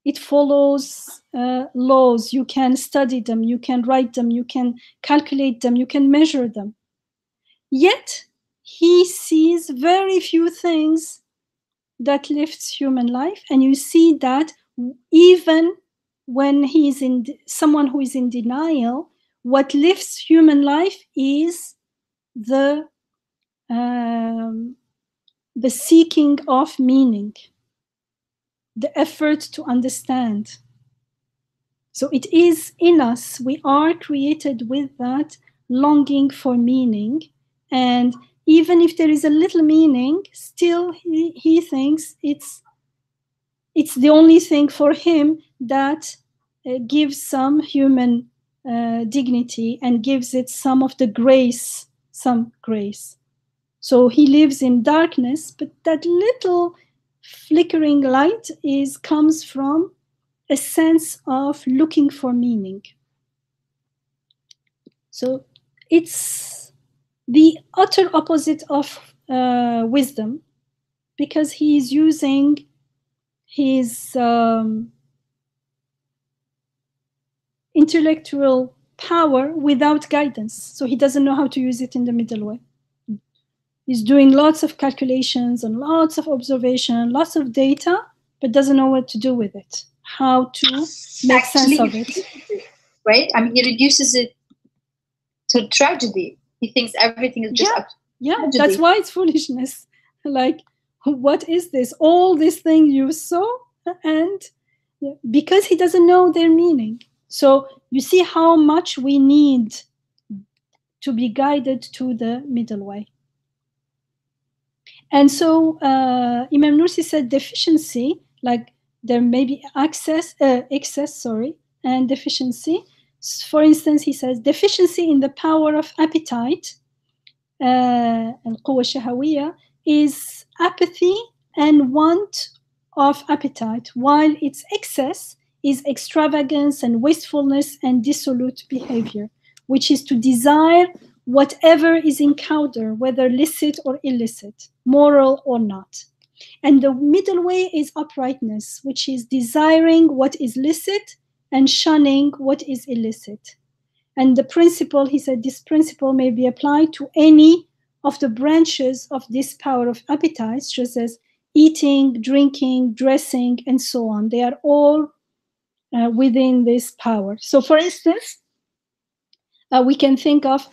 It follows laws. You can study them, you can write them, you can calculate them, you can measure them. Yet, he sees very few things that lifts human life, and you see that even when someone who is in denial, what lifts human life is the seeking of meaning, the effort to understand. So it is in us. We are created with that longing for meaning, and even if there is a little meaning, still he thinks it's the only thing for him that gives some human dignity and gives it some of the grace, some grace. So he lives in darkness, but that little flickering light comes from a sense of looking for meaning. So it's the utter opposite of wisdom, because he is using his intellectual power without guidance. So he doesn't know how to use it in the middle way. He's doing lots of calculations and lots of observation, lots of data, but doesn't know what to do with it, how to make sense of it. Right? I mean, he reduces it to tragedy. He thinks everything is just tragedy. That's why it's foolishness. Like, what is this? All these things you saw, and because he doesn't know their meaning. So you see how much we need to be guided to the middle way. And so Imam Nursi said deficiency, like there may be excess, and deficiency. For instance, he says deficiency in the power of appetite, al-quwa shahawiyya, is apathy and want of appetite, while its excess is extravagance and wastefulness and dissolute behavior, which is to desire whatever is encountered, whether licit or illicit, moral or not. And the middle way is uprightness, which is desiring what is licit and shunning what is illicit. And the principle, he said, this principle may be applied to any of the branches of this power of appetites, just as eating, drinking, dressing, and so on. They are all within this power. So for instance, we can think of,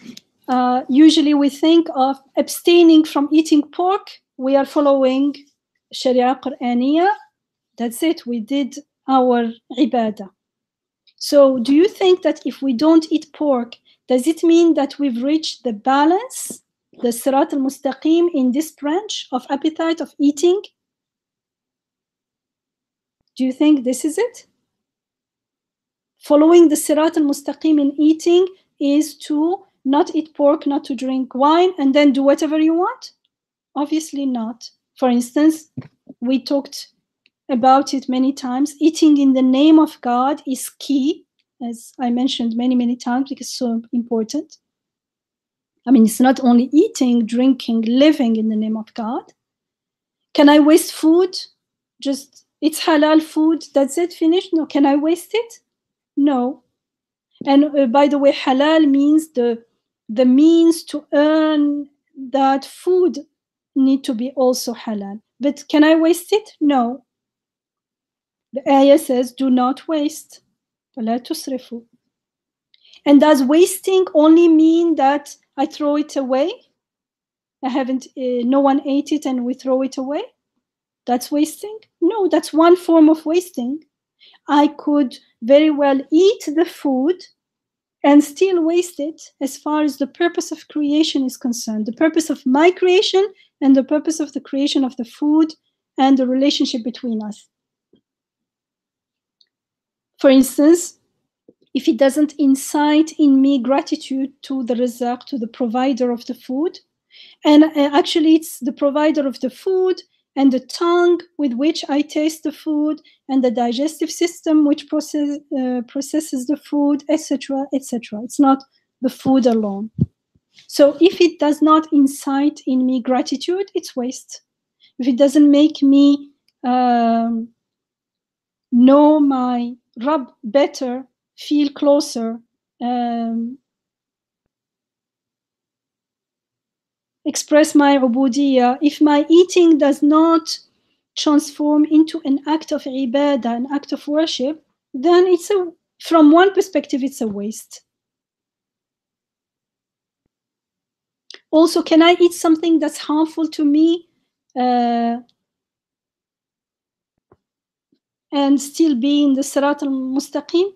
usually we think of abstaining from eating pork. We are following Sharia Qur'aniyya. That's it, we did our ibadah. So do you think that if we don't eat pork, does it mean that we've reached the balance, the Sirat al-mustaqeem in this branch of appetite, of eating? Do you think this is it? Following the Sirat al-mustaqeem in eating is to not eat pork, not to drink wine, and then do whatever you want? Obviously not. For instance, we talked about it many times. Eating in the name of God is key, as I mentioned many times, because it's so important. I mean, it's not only eating, drinking, living in the name of God. Can I waste food? Just, it's halal food, that's it, finished? No. Can I waste it? No. And by the way, halal means the means to earn that food need to be also halal. But can I waste it? No. The ayah says, do not waste. وَلَا تُسْرِفُوا. And does wasting only mean that I throw it away? I haven't, no one ate it and we throw it away? That's wasting? No, that's one form of wasting. I could very well eat the food and still waste it as far as the purpose of creation is concerned, the purpose of my creation and the purpose of the creation of the food and the relationship between us. For instance, if it doesn't incite in me gratitude to the razaq, to the provider of the food, and actually it's the provider of the food and the tongue with which I taste the food and the digestive system which processes the food, etc., etc. It's not the food alone. So if it does not incite in me gratitude, it's waste. If it doesn't make me know my Rabb better, feel closer, express my ubudiyya, if my eating does not transform into an act of ibadah, an act of worship, then it's from one perspective, it's a waste. Also, can I eat something that's harmful to me and still be in the Sirat al-mustaqeem?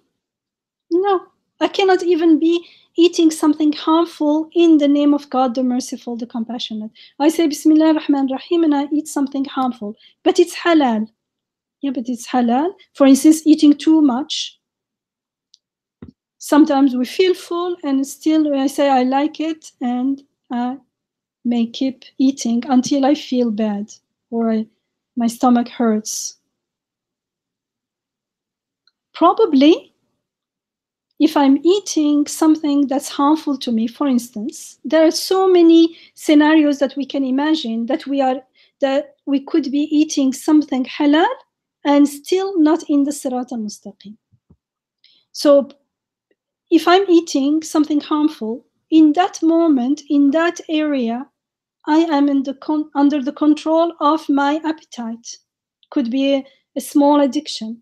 No, I cannot even be eating something harmful in the name of God, the merciful, the compassionate. I say Bismillah ar-Rahman ar-Rahim and I eat something harmful, but it's halal. Yeah, but it's halal. For instance, eating too much. Sometimes we feel full and still I say I like it and I may keep eating until I feel bad or my stomach hurts. Probably, if I'm eating something that's harmful to me, for instance, there are so many scenarios that we can imagine that we could be eating something halal and still not in the Sirat al-mustaqeem. So if I'm eating something harmful, in that moment, in that area, I am under the control of my appetite. Could be a small addiction.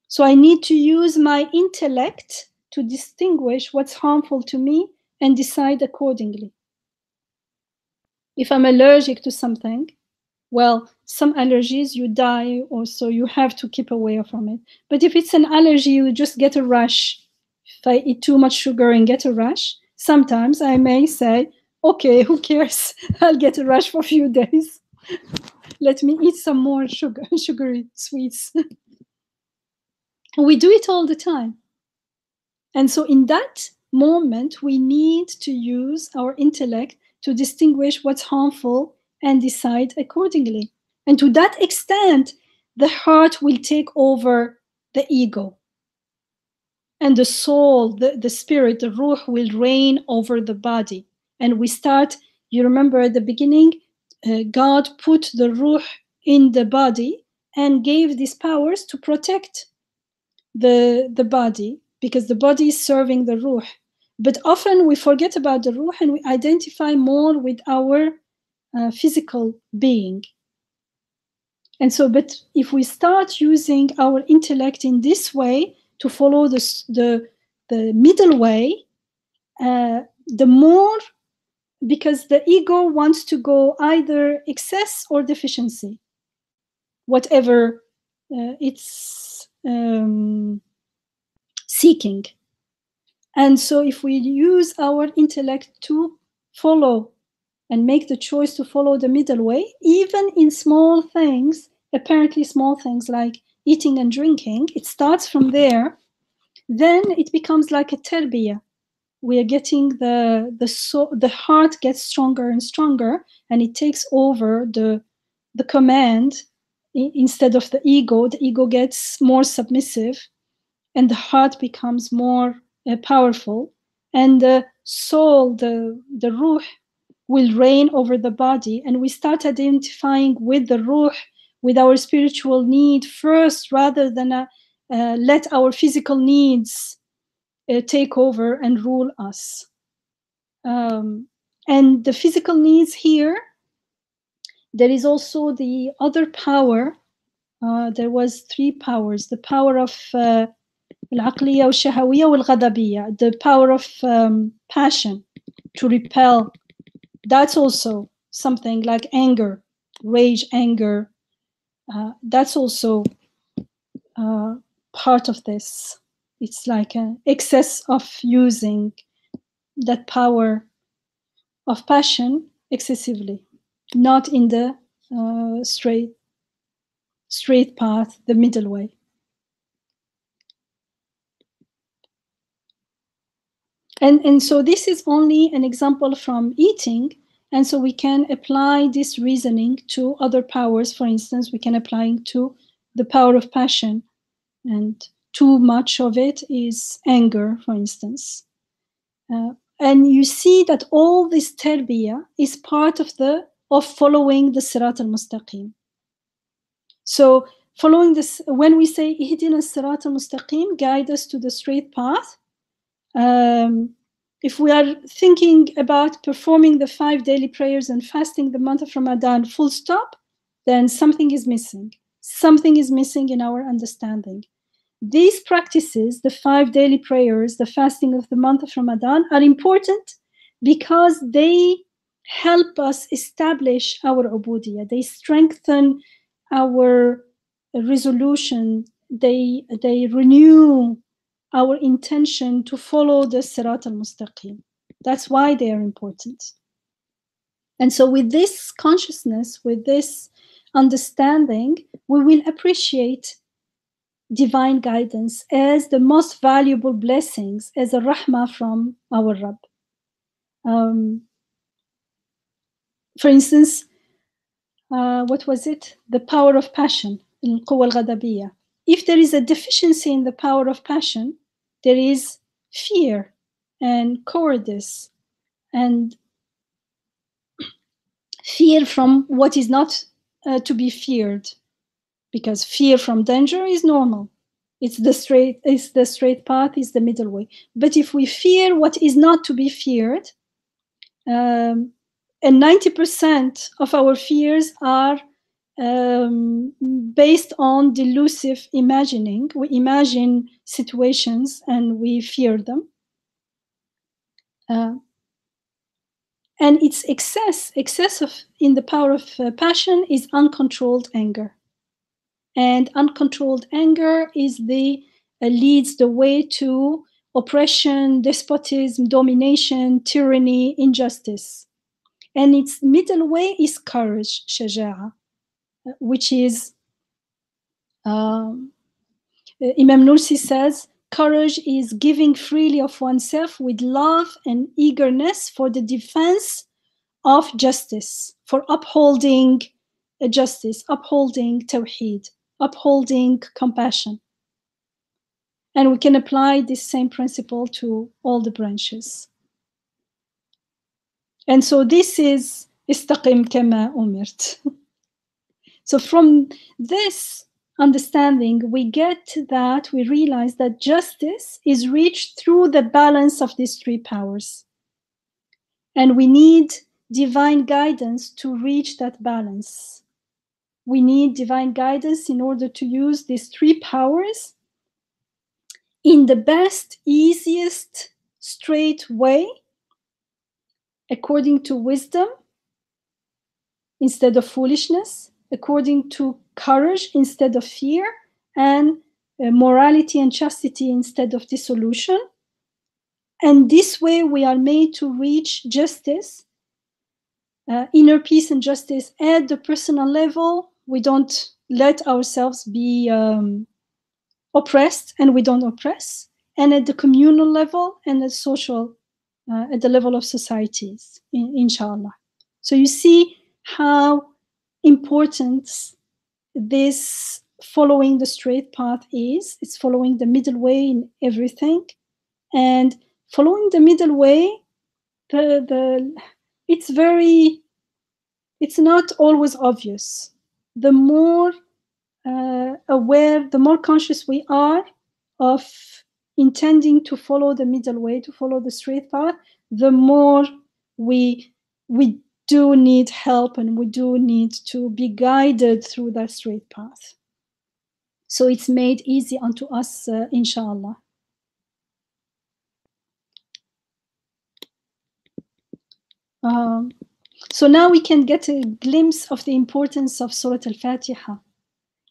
So I need to use my intellect to distinguish what's harmful to me and decide accordingly. If I'm allergic to something, well, some allergies you die, or so you have to keep away from it. But if it's an allergy, you just get a rash. If I eat too much sugar and get a rash, sometimes I may say, okay, who cares? I'll get a rash for a few days. Let me eat some more sugary sweets. We do it all the time. And so in that moment, we need to use our intellect to distinguish what's harmful and decide accordingly. And to that extent, the heart will take over the ego. And the soul, the spirit, the ruh will reign over the body. And we start, you remember at the beginning, God put the ruh in the body and gave these powers to protect the body, because the body is serving the ruh. But often we forget about the ruh and we identify more with our physical being. And so, but if we start using our intellect in this way to follow the middle way, the more, because the ego wants to go either excess or deficiency, whatever it's seeking. And so if we use our intellect to follow and make the choice to follow the middle way, even in small things, apparently small things like eating and drinking, it starts from there, then it becomes like a tarbiyah. We are getting the heart gets stronger and stronger, and it takes over the command instead of the ego. The ego gets more submissive, and the heart becomes more powerful, and the soul, the ruh, will reign over the body, and we start identifying with the ruh, with our spiritual need first, rather than let our physical needs take over and rule us. And the physical needs here, there is also the other power. There was 3 powers: the power of العقلية والشهوية والغضبية, the power of passion, to repel. That's also something like anger, rage, anger. That's also part of this. It's like an excess of using that power of passion excessively, not in the straight path, the middle way. And so this is only an example from eating, and so we can apply this reasoning to other powers. For instance, we can apply it to the power of passion, and too much of it is anger, for instance. And you see that all this tarbiyah is part of following the Sirat al-mustaqeem. So following this, when we say ihdina Sirat al-mustaqeem, guide us to the straight path, if we are thinking about performing the 5 daily prayers and fasting the month of Ramadan full stop, then something is missing. Something is missing in our understanding. These practices, the 5 daily prayers, the fasting of the month of Ramadan, are important because they help us establish our ubudiyah. They strengthen our resolution. They renew our intention to follow the Sirat al-Mustaqeem. That's why they are important. And so with this consciousness, with this understanding, we will appreciate divine guidance as the most valuable blessings, as a rahmah from our Rabb. For instance, what was it? The power of passion, القوة الغضبية. If there is a deficiency in the power of passion, there is fear and cowardice and fear from what is not to be feared, because fear from danger is normal. It's the straight path, is the middle way. But if we fear what is not to be feared, and 90% of our fears are based on delusive imagining. We imagine situations and we fear them. And its excess in the power of passion is uncontrolled anger. And uncontrolled anger leads the way to oppression, despotism, domination, tyranny, injustice. And its middle way is courage, shaja'a, which is, Imam Nursi says, courage is giving freely of oneself with love and eagerness for the defense of justice, for upholding justice, upholding tawheed, upholding compassion. And we can apply this same principle to all the branches. And so this is istaqim kama umirt. So from this understanding, we realize that justice is reached through the balance of these three powers. And we need divine guidance to reach that balance. We need divine guidance in order to use these three powers in the best, easiest, straight way, according to wisdom instead of foolishness, according to courage instead of fear, and morality and chastity instead of dissolution. And this way we are made to reach justice, inner peace and justice at the personal level. We don't let ourselves be oppressed, and we don't oppress. And at the communal level and at social, at the level of societies, inshallah. So you see how important this following the straight path is. It's following the middle way in everything. And following the middle way, it's not always obvious. The more aware, the more conscious we are of intending to follow the middle way, to follow the straight path, the more we do need help, and we do need to be guided through that straight path. So it's made easy unto us, inshallah. So now we can get a glimpse of the importance of Surah Al-Fatiha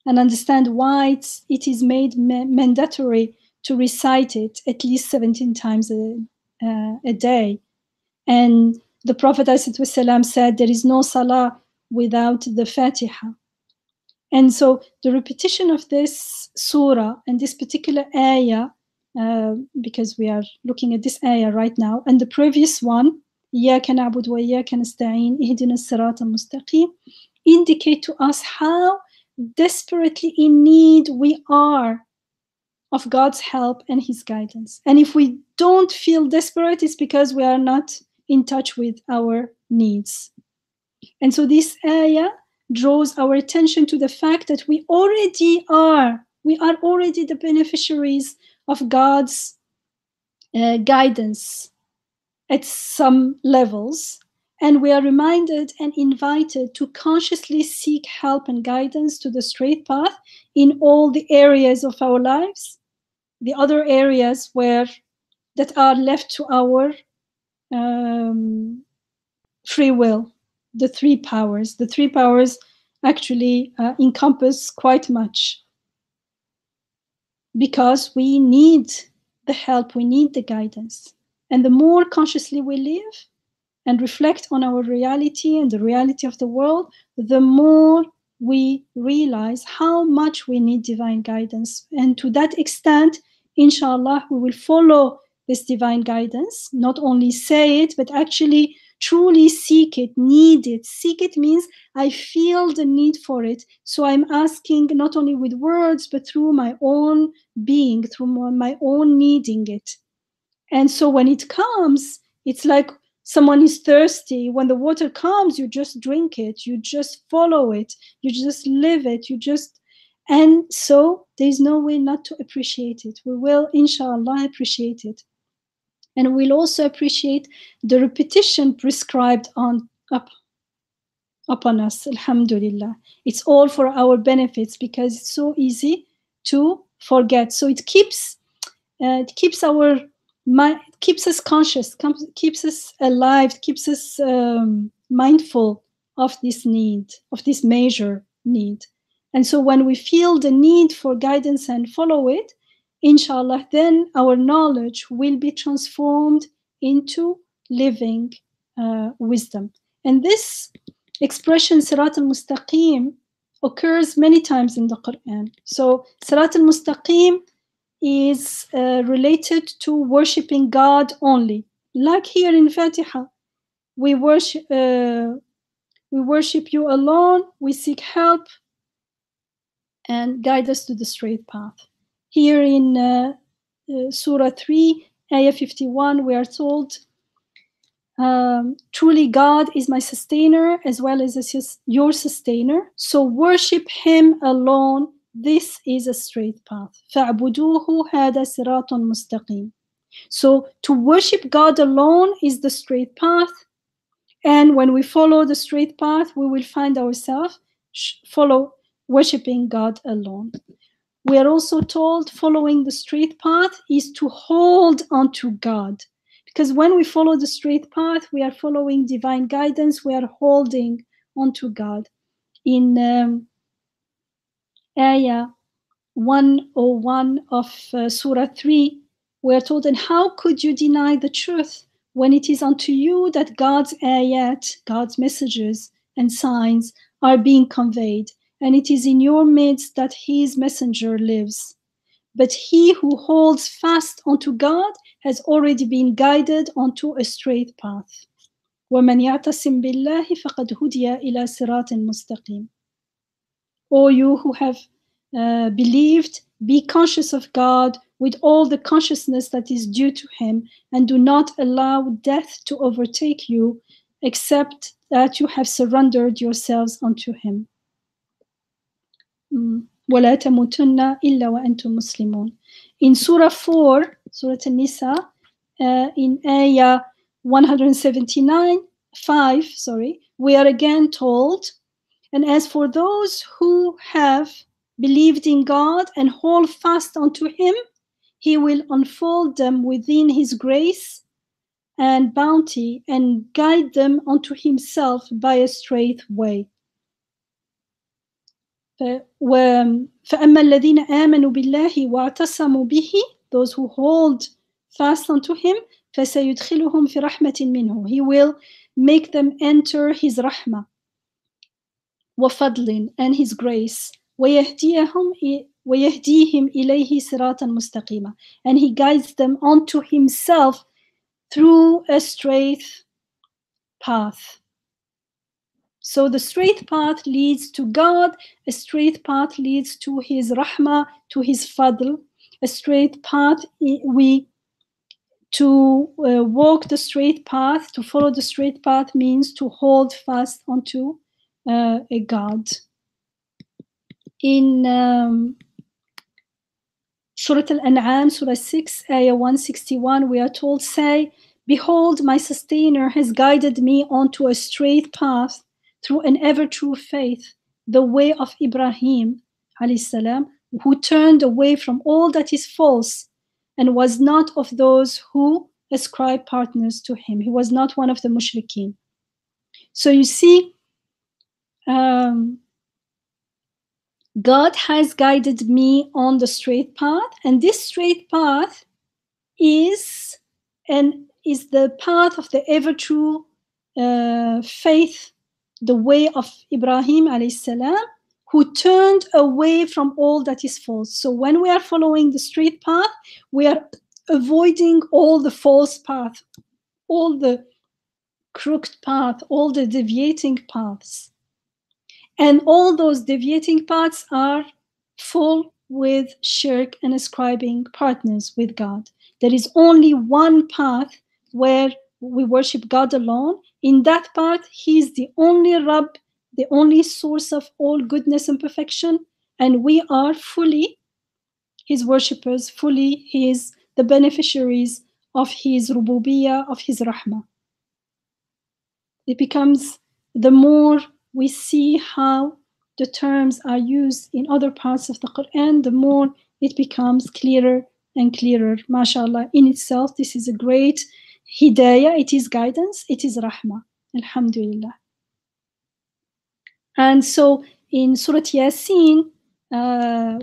and understand why it is made mandatory to recite it at least 17 times a day. And the Prophet ﷺ said there is no salah without the Fatiha. And so the repetition of this surah and this particular ayah, because we are looking at this ayah right now, and the previous one, إِيَّاكَ نَعْبُدُ وَإِيَّاكَ نَسْتَعِينُ اهْدِنَا الصِّرَاطَ الْمُسْتَقِيمَ, indicate to us how desperately in need we are of God's help and His guidance. And if we don't feel desperate, it's because we are not in touch with our needs. And so this ayah draws our attention to the fact that we are already the beneficiaries of God's guidance at some levels, and we are reminded and invited to consciously seek help and guidance to the straight path in all the areas of our lives, the other areas that are left to our free will. The three powers actually encompass quite much, because we need the help, we need the guidance. And the more consciously we live and reflect on our reality and the reality of the world, the more we realize how much we need divine guidance. And to that extent, inshallah, we will follow this divine guidance, not only say it, but actually truly seek it, need it. Seek it means I feel the need for it. So I'm asking not only with words, but through my own being, through my own needing it. And so when it comes, it's like someone is thirsty. When the water comes, you just drink it, you just follow it, you just live it, and so there's no way not to appreciate it. We will, inshallah, appreciate it. And we'll also appreciate the repetition prescribed upon us, alhamdulillah. It's all for our benefits because it's so easy to forget. So it keeps our mind, keeps us conscious, keeps us alive, keeps us mindful of this need, of this major need. And so when we feel the need for guidance and follow it, inshallah, then our knowledge will be transformed into living wisdom. And this expression, Sirat al-mustaqeem, occurs many times in the Quran. So Sirat al-mustaqeem is related to worshipping God only. Like here in Fatiha, we worship you alone, we seek help and guide us to the straight path. Here in Surah 3, Ayah 51, we are told, truly God is my sustainer as well as your sustainer. So worship him alone. This is a straight path. فَاعْبُدُوهُ هَذَا صِرَاطٌ مُسْتَقِيمٌ. So to worship God alone is the straight path. And when we follow the straight path, we will find ourselves worshiping God alone. We are also told following the straight path is to hold onto God. Because when we follow the straight path, we are following divine guidance, we are holding onto God. In Ayah 101 of Surah 3, we are told, and how could you deny the truth when it is unto you that God's ayat, God's messages and signs are being conveyed, and it is in your midst that his messenger lives. But he who holds fast onto God has already been guided onto a straight path. وَمَنْ يَعْتَصِمْ بِاللَّهِ فَقَدْ هُدِيَ إِلَى صِرَاطٍ مُسْتَقِيمٍ. O you who have believed, be conscious of God with all the consciousness that is due to him, and do not allow death to overtake you except that you have surrendered yourselves unto him. وَلَا تَمُوتُنَّ إِلَّا وَأَنْتُمْ مُسْلِمُونَ. In Surah 4, Surah An-Nisa, in Ayah 179, 5, we are again told, and as for those who have believed in God and hold fast unto him, he will unfold them within his grace and bounty and guide them unto himself by a straight way. فَأَمَّا الَّذِينَ آمَنُوا بِاللَّهِ وَاعْتَصَمُوا بِهِ, those who hold fast unto him, فَسَيُدْخِلُهُمْ فِي رَحْمَةٍ مِّنْهُ, he will make them enter his rahmah, وَفَضْلٍ, and his grace, وَيَهْدِيهِمْ إِلَيْهِ صِرَاطًا مُسْتَقِيمًا, and he guides them onto himself through a straight path. So the straight path leads to God, a straight path leads to his rahmah, to his fadl. A straight path, to walk the straight path, to follow the straight path means to hold fast onto a God. In Surah Al-An'am, Surah 6, Ayah 161, we are told, say, behold, my sustainer has guided me onto a straight path through an ever-true faith, the way of Ibrahim, alayhi salam, who turned away from all that is false and was not of those who ascribe partners to him. He was not one of the mushrikeen. So you see, God has guided me on the straight path, and this straight path is the path of the ever-true faith, the way of Ibrahim alayhi salam, who turned away from all that is false. So when we are following the straight path, we are avoiding all the false path, all the crooked path, all the deviating paths. And all those deviating paths are full with shirk and ascribing partners with God. There is only one path where we worship God alone. In that path, He is the only Rabb, the only source of all goodness and perfection, and we are fully His worshippers, fully the beneficiaries of His rububiyyah, of His rahmah. It becomes, the more we see how the terms are used in other parts of the Quran, the more it becomes clearer and clearer. MashaAllah, in itself, this is a great hidayah, it is guidance, it is rahmah. Alhamdulillah. And so in Surah Yasin,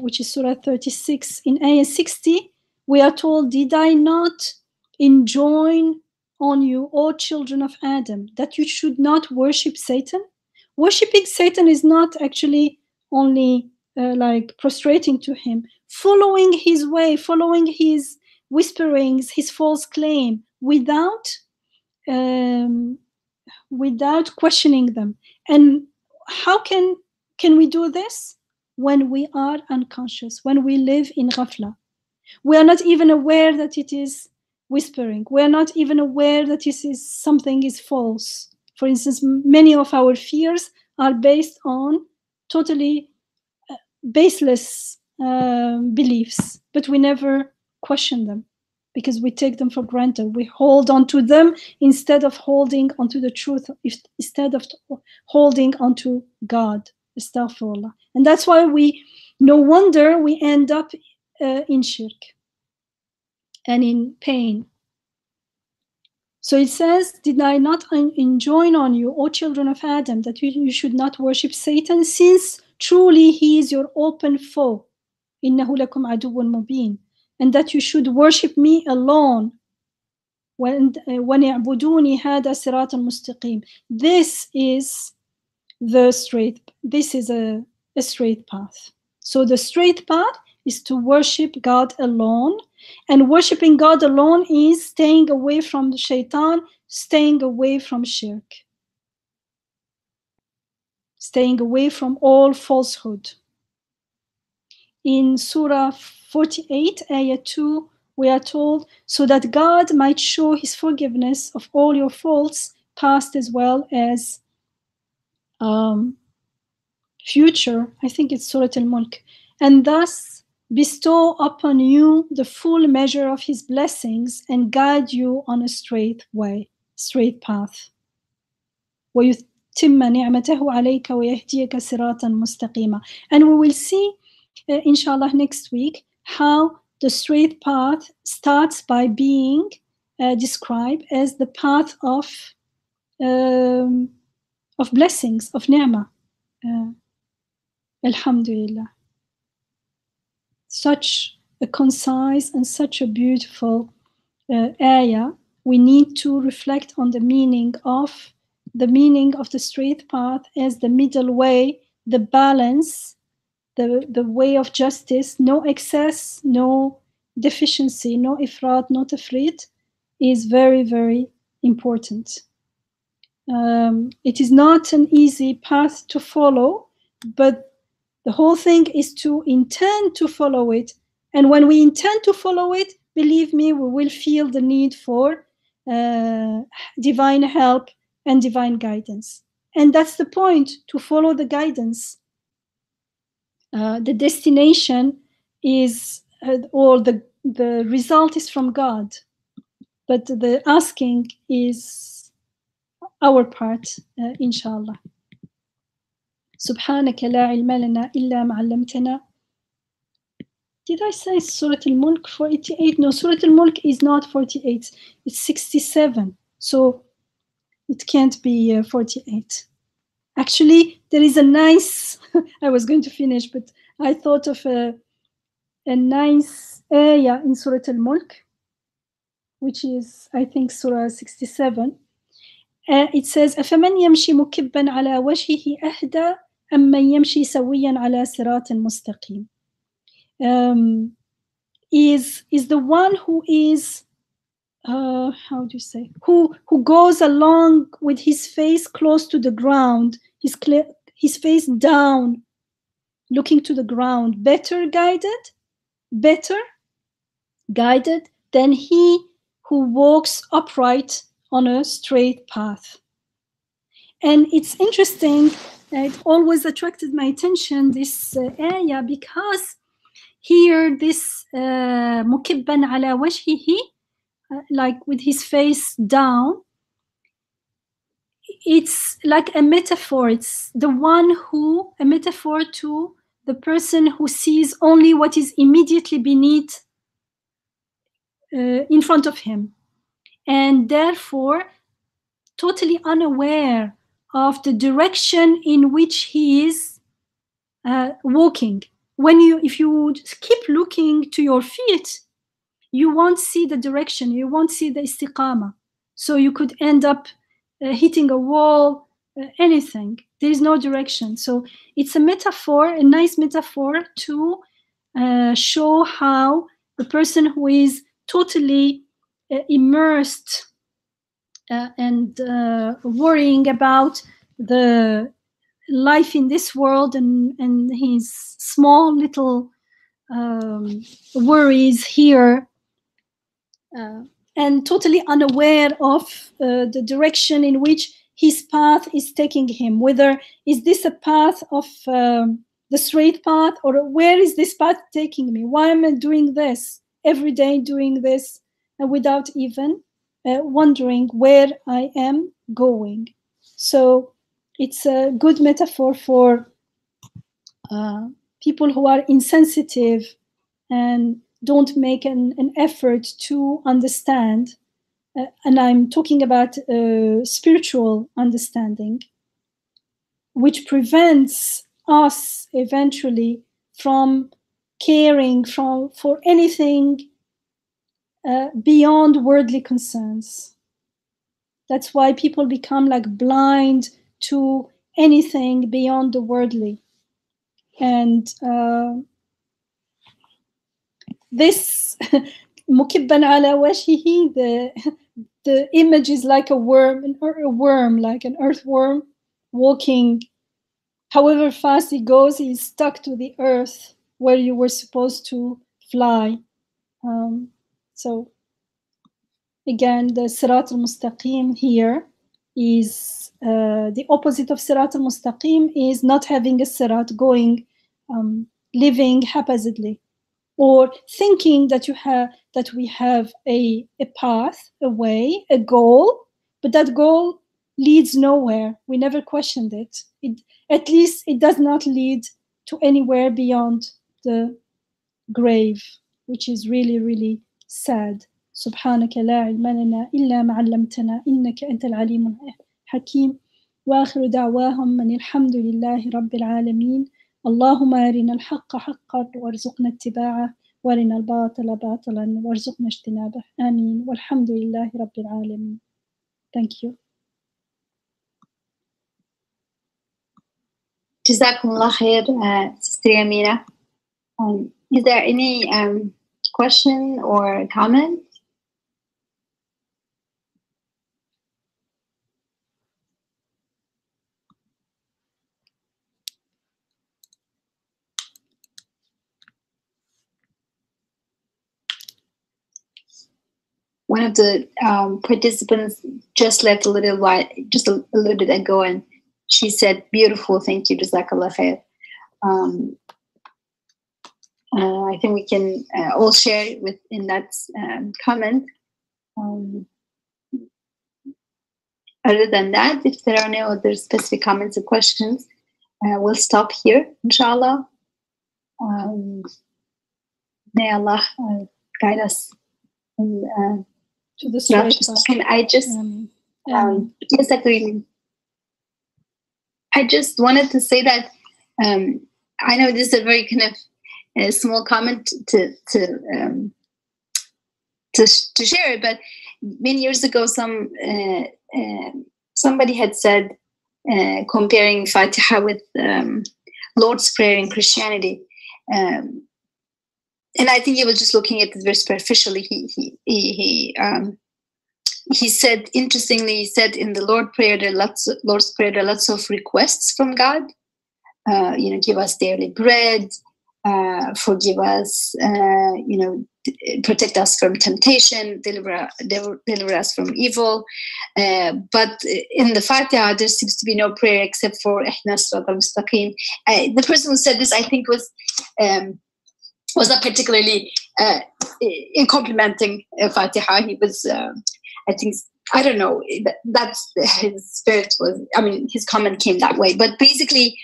which is Surah 36, in Ayah 60, we are told, did I not enjoin on you, O children of Adam, that you should not worship Satan? Worshipping Satan is not actually only like prostrating to him, following his way, following his whisperings, his false claim, without questioning them. And how can we do this? When we are unconscious, when we live in ghafla. We are not even aware that it is whispering. We are not even aware that something is false. For instance, many of our fears are based on totally baseless beliefs, but we never question them because we take them for granted. We hold on to them instead of holding onto the truth, instead of holding onto God. Astaghfirullah. And that's why no wonder we end up in shirk and in pain. So it says, did I not enjoin on you, O children of Adam, that you should not worship Satan, since truly he is your open foe, إِنَّهُ لَكُمْ عَدُوٌّ مُبِينٌ, and that you should worship me alone. وَنِعْبُدُونِ هَذَا صِرَاطٌ مُسْتَقِيمٌ. This is a straight path. So the straight path is to worship God alone, and worshiping God alone is staying away from the shaitan, staying away from shirk, staying away from all falsehood. In Surah 48, Ayah 2, we are told, so that God might show His forgiveness of all your faults, past as well as future. I think it's Surah Al-Mulk. And thus bestow upon you the full measure of His blessings and guide you on a straight way, straight path. وَيُتِمَّ نِعْمَتَهُ عَلَيْكَ وَيَهْدِيَكَ صِرَاطًا مُسْتَقِيمًا. And we will see, inshallah, next week, how the straight path starts by being described as the path of blessings, of ni'mah. Alhamdulillah. Such a concise and such a beautiful ayah. We need to reflect on the meaning of the straight path as the middle way, the balance, the way of justice, no excess, no deficiency, no ifrat, no tafrit, is very, very important. It is not an easy path to follow, but the whole thing is to intend to follow it. And when we intend to follow it, believe me, we will feel the need for divine help and divine guidance. And that's the point, to follow the guidance. The destination is, or the result is from God. But the asking is our part, inshallah. سبحانك لا علم لنا إلا ما علمتنا. Did I say Surah Al-Mulk 48? No, Surah Al-Mulk is not 48. It's 67. So it can't be 48. Actually, there is a nice, I was going to finish, but I thought of a nice ayah in Surah Al-Mulk, which is, I think, Surah 67. It says, أَفَمَنْ يَمْشِي مُكِبًّا عَلَى وَجْهِهِ أَهْدَى أَمَّنْ يَمْشِي سَوِيًّا عَلَى صِرَاطٍ مُسْتَقِيمٍ. is the one who is how do you say, who goes along with his face close to the ground, his face down, looking to the ground, better guided than he who walks upright on a straight path. And it's interesting, it always attracted my attention, this ayah, because here this mukibban ala wajhihi, like with his face down, it's like a metaphor. It's the one who, a metaphor to the person who sees only what is immediately beneath, in front of him, and therefore totally unaware of the direction in which he is walking. If you keep looking to your feet, you won't see the direction, you won't see the istiqamah. So you could end up hitting a wall, anything. There is no direction. So it's a metaphor, a nice metaphor to show how the person who is totally immersed and worrying about the life in this world and his small little worries here, and totally unaware of the direction in which his path is taking him, whether is this a path of the straight path, or where is this path taking me, why am I doing this every day, doing this without even wondering where I am going. So it's a good metaphor for people who are insensitive and don't make an effort to understand. And I'm talking about spiritual understanding, which prevents us eventually from caring for anything beyond worldly concerns. That's why people become like blind to anything beyond the worldly. And this mukibban ala wajhihi, the image is like a worm, like an earthworm walking. However fast he goes, he's stuck to the earth where you were supposed to fly. So again, the Sirat al-mustaqeem here is the opposite of Sirat al-mustaqeem is not having a Sirat, going, living haphazardly, or thinking that we have a path, a way, a goal, but that goal leads nowhere. We never questioned it. At least it does not lead to anywhere beyond the grave, which is really, really sad. سبحانك لا علم لنا إلا ما علمتنا إنك أنت العليم الحكيم وآخر دعواهم من الحمد لله رب العالمين اللهم أرنا الحق حقا وارزقنا اتباعه وارنا الباطل باطلا وارزقنا اجتنابه آمين والحمد لله رب العالمين. Thank you. Jazakumullah khair, Sister Yamina. Is there any question or comment? One of the participants just left a little bit ago, and she said, "Beautiful, thank you, Jazakallah khair." I think we can all share in that comment. Other than that, if there are no other specific comments or questions, we'll stop here, inshallah. May Allah guide us. To the straight path. Can I just yes, I just wanted to say that I know this is a very kind of small comment to share, but many years ago, somebody had said, comparing Fatiha with Lord's Prayer in Christianity, and I think he was just looking at it very superficially. He said, interestingly, he said in the Lord's Prayer, there are lots of requests from God. Give us daily bread, forgive us, protect us from temptation, deliver us from evil. But in the Fatiha, there seems to be no prayer except for Ihdinas Sirat al-mustaqeem. The person who said this, I think, was not particularly in complimenting Fatiha. He was, I think, I don't know, that's his spirit was, his comment came that way. But basically,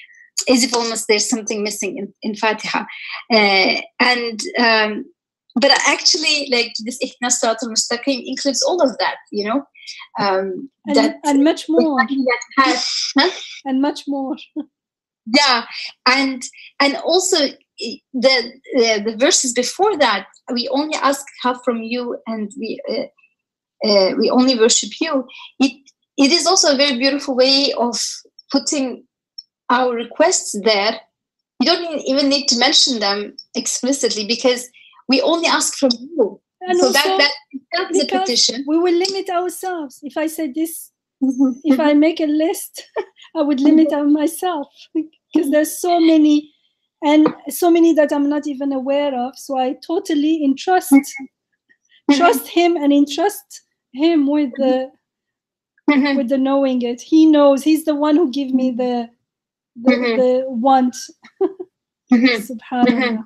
as if almost there's something missing in Fatiha. But actually, like this Ihdinas Sirat al-mustaqeem includes all of that, and much more. And much more. Yeah, and also the verses before that, we only ask help from you, and we only worship you. It is also a very beautiful way of putting our requests there. You don't even need to mention them explicitly, because we only ask from you. And so also, that is a petition. We will limit ourselves. If I say this, if I make a list, I would limit myself, because there's so many, and so many that I'm not even aware of. So I totally trust him and entrust him with the knowing it. He knows. He's the one who gives me the want. Subhanallah.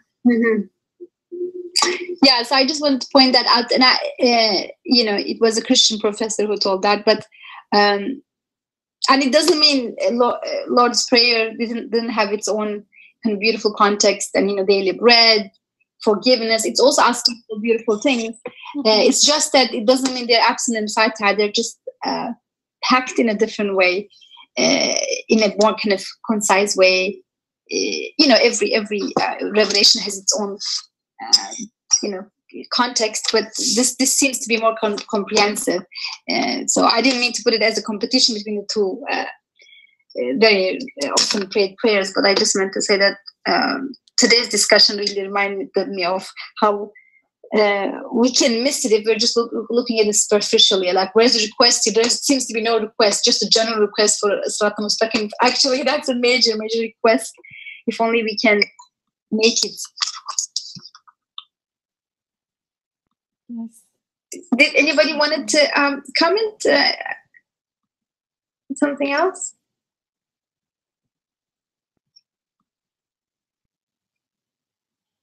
Yeah, so I just want to point that out. And it was a Christian professor who told that, but and it doesn't mean Lord's Prayer didn't have its own kind of beautiful context, and daily bread, forgiveness. It's also asking for beautiful things. It's just that it doesn't mean they're absent in Fatiha. They're just packed in a different way, in a more kind of concise way. Every revelation has its own context, but this seems to be more comprehensive. So I didn't mean to put it as a competition between the two very often prayed prayers, but I just meant to say that today's discussion really reminded me of how we can miss it if we're just looking at it superficially. Like, where's the request? There seems to be no request, just a general request for Sirat al-mustaqeem. Actually, that's a major request. If only we can make it. Yes. Did anybody wanted to comment something else?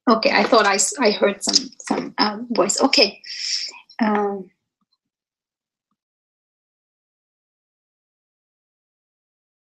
Okay, I thought I heard some voice. Okay.